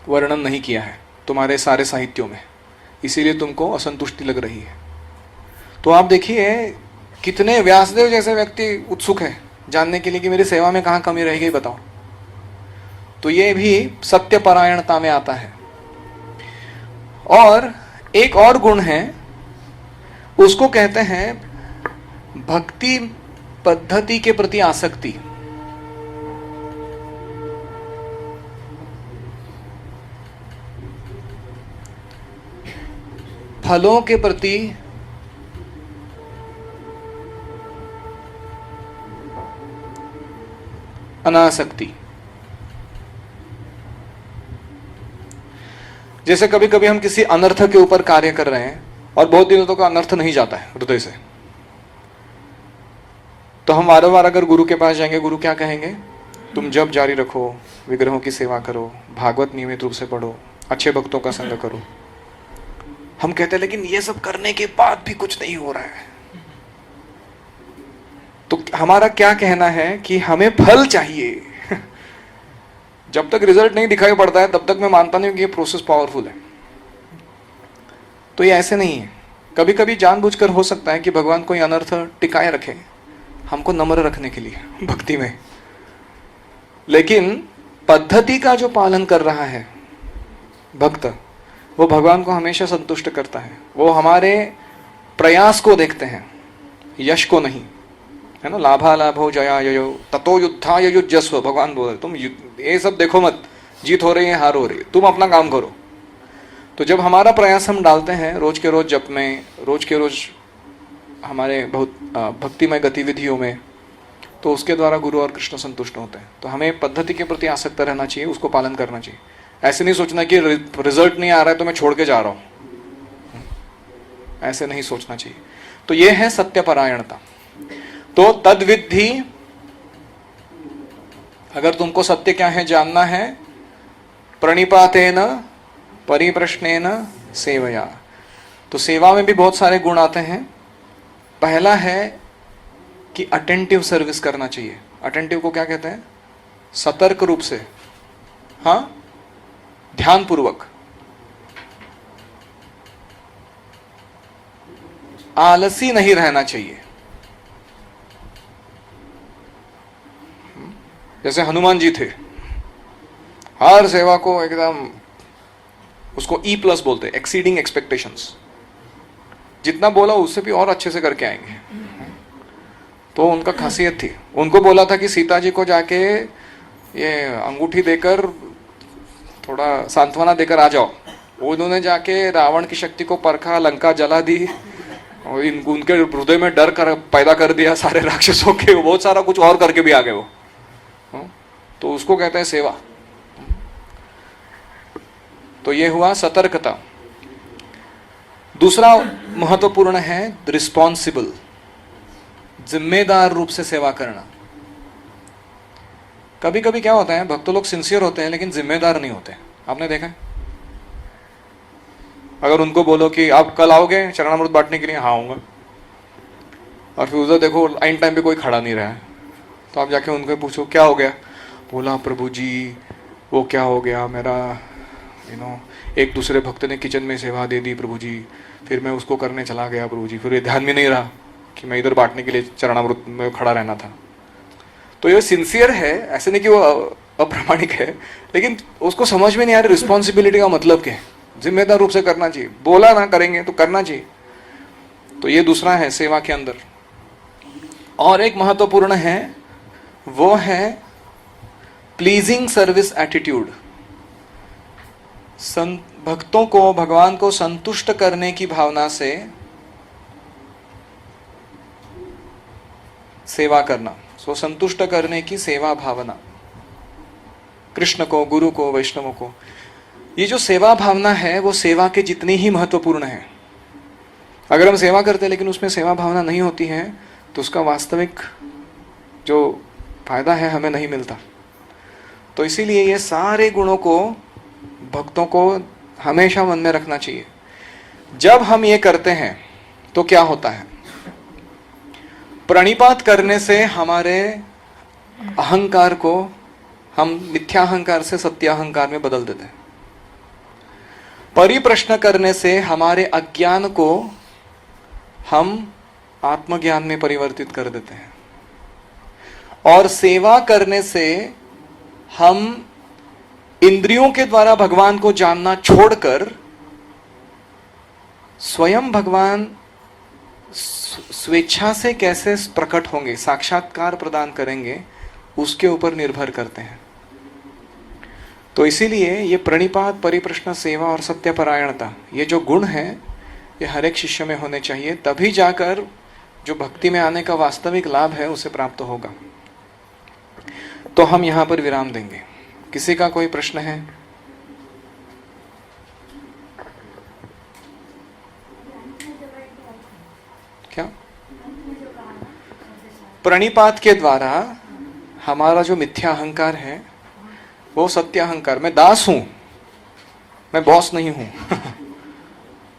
A: वर्णन नहीं किया है तुम्हारे सारे साहित्यों में, इसीलिए तुमको असंतुष्टि लग रही है। तो आप देखिए कितने व्यासदेव जैसे व्यक्ति उत्सुक है जानने के लिए कि मेरी सेवा में कहाँ कमी रह गई बताओ। तो ये भी सत्यपरायणता में आता है। और एक और गुण है, उसको कहते हैं भक्ति पद्धति के प्रति आसक्ति। फलों के प्रति अनासक्ति। जैसे कभी कभी हम किसी अनर्थ के ऊपर कार्य कर रहे हैं और बहुत दिनों तक अनर्थ नहीं जाता है हृदय से, तो हम वारंवार वार अगर गुरु के पास जाएंगे, गुरु क्या कहेंगे? तुम जप जारी रखो, विग्रहों की सेवा करो, भागवत नियमित रूप से पढ़ो, अच्छे भक्तों का संग करो। हम कहते हैं लेकिन ये सब करने के बाद भी कुछ नहीं हो रहा है। तो हमारा क्या कहना है कि हमें फल चाहिए। जब तक रिजल्ट नहीं दिखाई पड़ता है तब तक मैं मानता नहीं कि ये प्रोसेस पावरफुल है। तो ये ऐसे नहीं है। कभी कभी जानबूझकर हो सकता है कि भगवान कोई अनर्थ टिकाए रखे हमको नम्र रखने के लिए भक्ति में, लेकिन पद्धति का जो पालन कर रहा है भक्त, वो भगवान को हमेशा संतुष्ट करता है। वो हमारे प्रयास को देखते हैं, यश को नहीं, है ना। लाभा लाभो जया जयो ततो युद्धा युजस्व, भगवान बोले तुम ये सब देखो मत, जीत हो रही है हार हो रही है, तुम अपना काम करो। तो जब हमारा प्रयास हम डालते हैं रोज के रोज जप में, रोज के रोज हमारे बहुत भक्तिमय गतिविधियों में, तो उसके द्वारा गुरु और कृष्ण संतुष्ट होते हैं। तो हमें पद्धति के प्रति आसक्त रहना चाहिए, उसको पालन करना चाहिए। ऐसे नहीं सोचना कि रिजल्ट नहीं आ रहा है तो मैं छोड़ के जा रहा हूं, ऐसे नहीं सोचना चाहिए। तो ये है सत्यपरायणता। तो तद्विद्धि, अगर तुमको सत्य क्या है जानना है, प्रणिपातेन परिप्रश्नेन सेवया। तो सेवा में भी बहुत सारे गुण आते हैं। पहला है कि अटेंटिव सर्विस करना चाहिए। अटेंटिव को क्या कहते हैं? सतर्क रूप से, हाँ, ध्यानपूर्वक। आलसी नहीं रहना चाहिए। जैसे हनुमान जी थे, हर सेवा को एकदम, उसको E+ बोलते हैं, एक्सीडिंग एक्सपेक्टेशंस। जितना बोला उससे भी और अच्छे से करके आएंगे। तो उनका खासियत थी। उनको बोला था कि सीता जी को जाके ये अंगूठी देकर थोड़ा सांत्वना देकर आ जाओ। उन्होंने जाके रावण की शक्ति को परखा, लंका जला दी और उनके हृदय में डर पैदा कर दिया सारे राक्षसों के, बहुत सारा कुछ और करके भी आ गए वो। तो उसको कहते हैं सेवा। तो ये हुआ सतर्कता। दूसरा महत्वपूर्ण है रिस्पॉन्सिबल, जिम्मेदार रूप से सेवा करना। कभी कभी क्या होता है, भक्त लोग सिंसियर होते हैं लेकिन जिम्मेदार नहीं होते। आपने देखा है? अगर उनको बोलो कि आप कल आओगे चरणामृत बांटने के लिए, हाँ आऊंगा, और फिर उधर देखो आइन टाइम पे कोई खड़ा नहीं रहा है, तो आप जाके उनको पूछो क्या हो गया? बोला प्रभु जी वो क्या हो गया, मेरा एक दूसरे भक्त ने किचन में सेवा दे दी प्रभु जी, फिर मैं उसको करने चला गया प्रभु जी, फिर ये ध्यान में नहीं रहा कि मैं इधर बांटने के लिए चरणामृत में खड़ा रहना था। तो ये सिंसियर है, ऐसे नहीं कि वो अप्रामाणिक है, लेकिन उसको समझ में नहीं आ रही रिस्पॉन्सिबिलिटी का मतलब क्या है। जिम्मेदार रूप से करना चाहिए, बोला ना करेंगे तो करना चाहिए। तो ये दूसरा है सेवा के अंदर। और एक महत्वपूर्ण है, वो है प्लीजिंग सर्विस एटीट्यूड। भक्तों को, भगवान को संतुष्ट करने की भावना से सेवा करना। सो संतुष्ट करने की सेवा भावना, कृष्ण को, गुरु को, वैष्णवों को। ये जो सेवा भावना है वो सेवा के जितनी ही महत्वपूर्ण है। अगर हम सेवा करते हैं लेकिन उसमें सेवा भावना नहीं होती है तो उसका वास्तविक जो फायदा है हमें नहीं मिलता। तो इसीलिए ये सारे गुणों को भक्तों को हमेशा मन में रखना चाहिए। जब हम ये करते हैं तो क्या होता है, प्रणिपात करने से हमारे अहंकार को हम मिथ्या अहंकार से सत्य अहंकार में बदल देते हैं। परिप्रश्न करने से हमारे अज्ञान को हम आत्मज्ञान में परिवर्तित कर देते हैं। और सेवा करने से हम इंद्रियों के द्वारा भगवान को जानना छोड़कर स्वयं भगवान स्वेच्छा से कैसे प्रकट होंगे, साक्षात्कार प्रदान करेंगे, उसके ऊपर निर्भर करते हैं। तो इसीलिए ये प्रणिपात, परिप्रश्न, सेवा और सत्यपरायणता, ये जो गुण हैं ये हर एक शिष्य में होने चाहिए। तभी जाकर जो भक्ति में आने का वास्तविक लाभ है उसे प्राप्त होगा। तो हम यहां पर विराम देंगे। किसी का कोई प्रश्न है? क्या? प्रणिपात के द्वारा हमारा जो मिथ्या अहंकार है वो सत्य अहंकार, मैं दास हूं, मैं बॉस नहीं हूं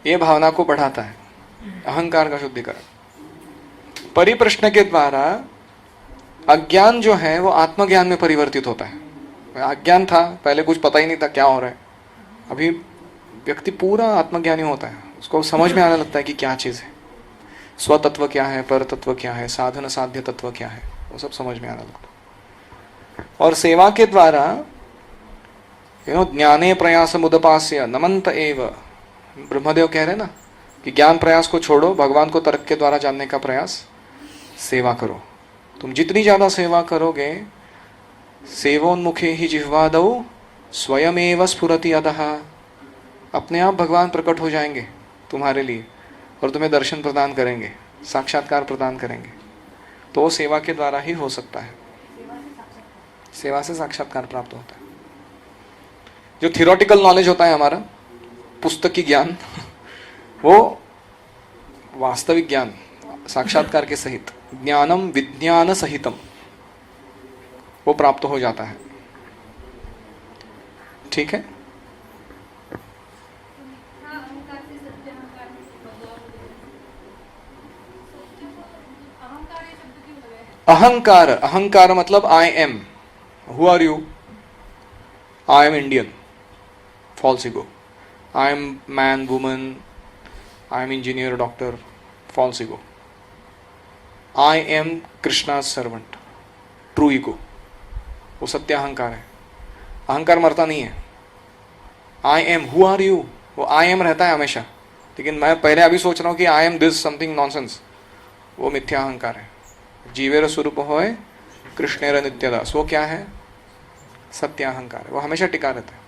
A: ये भावना को बढ़ाता है, अहंकार का शुद्धिकरण। परिप्रश्न के द्वारा अज्ञान जो है वो आत्मज्ञान में परिवर्तित होता है। अज्ञान था, पहले कुछ पता ही नहीं था क्या हो रहा है, अभी व्यक्ति पूरा आत्मज्ञानी होता है, उसको समझ में आने लगता है कि क्या चीज़ है, स्वतत्व क्या है, पर तत्व क्या है, साधन साध्य तत्व क्या है, वो सब समझ में आने लगता है। और सेवा के द्वारा ज्ञाने प्रयास मुदपास्य नमंत एव, ब्रह्मदेव कह रहे ना कि ज्ञान प्रयास को छोड़ो, भगवान को तर्क के द्वारा जानने का प्रयास, सेवा करो। तुम जितनी ज्यादा सेवा करोगे, सेवोन्मुखे ही जिह्वादौ स्वयमेव स्फुरति अधः, अपने आप भगवान प्रकट हो जाएंगे तुम्हारे लिए और तुम्हें दर्शन प्रदान करेंगे, साक्षात्कार प्रदान करेंगे। तो वो सेवा के द्वारा ही हो सकता है, सेवा से साक्षात्कार प्राप्त होता है। जो थियोरेटिकल नॉलेज होता है हमारा, पुस्तकी ज्ञान, वो वास्तविक ज्ञान साक्षात्कार के सहित, ज्ञानम विज्ञान सहितम, वो प्राप्त हो जाता है। ठीक है? अहंकार, अहंकार मतलब I am, who are you, I am Indian, false ego, I am man, woman, I am engineer, doctor, false ego, I am Krishna servant, true ego, वो सत्य अहंकार है। अहंकार मरता नहीं है। I am, who are you, वो आई एम रहता है हमेशा, लेकिन मैं पहले अभी सोच रहा हूँ कि I am this something nonsense, वो मिथ्या अहंकार है। जीवेर स्वरूप होय कृष्णेर नित्यदास, वो क्या है? सत्य अहंकार है, वो हमेशा टिका रहता है।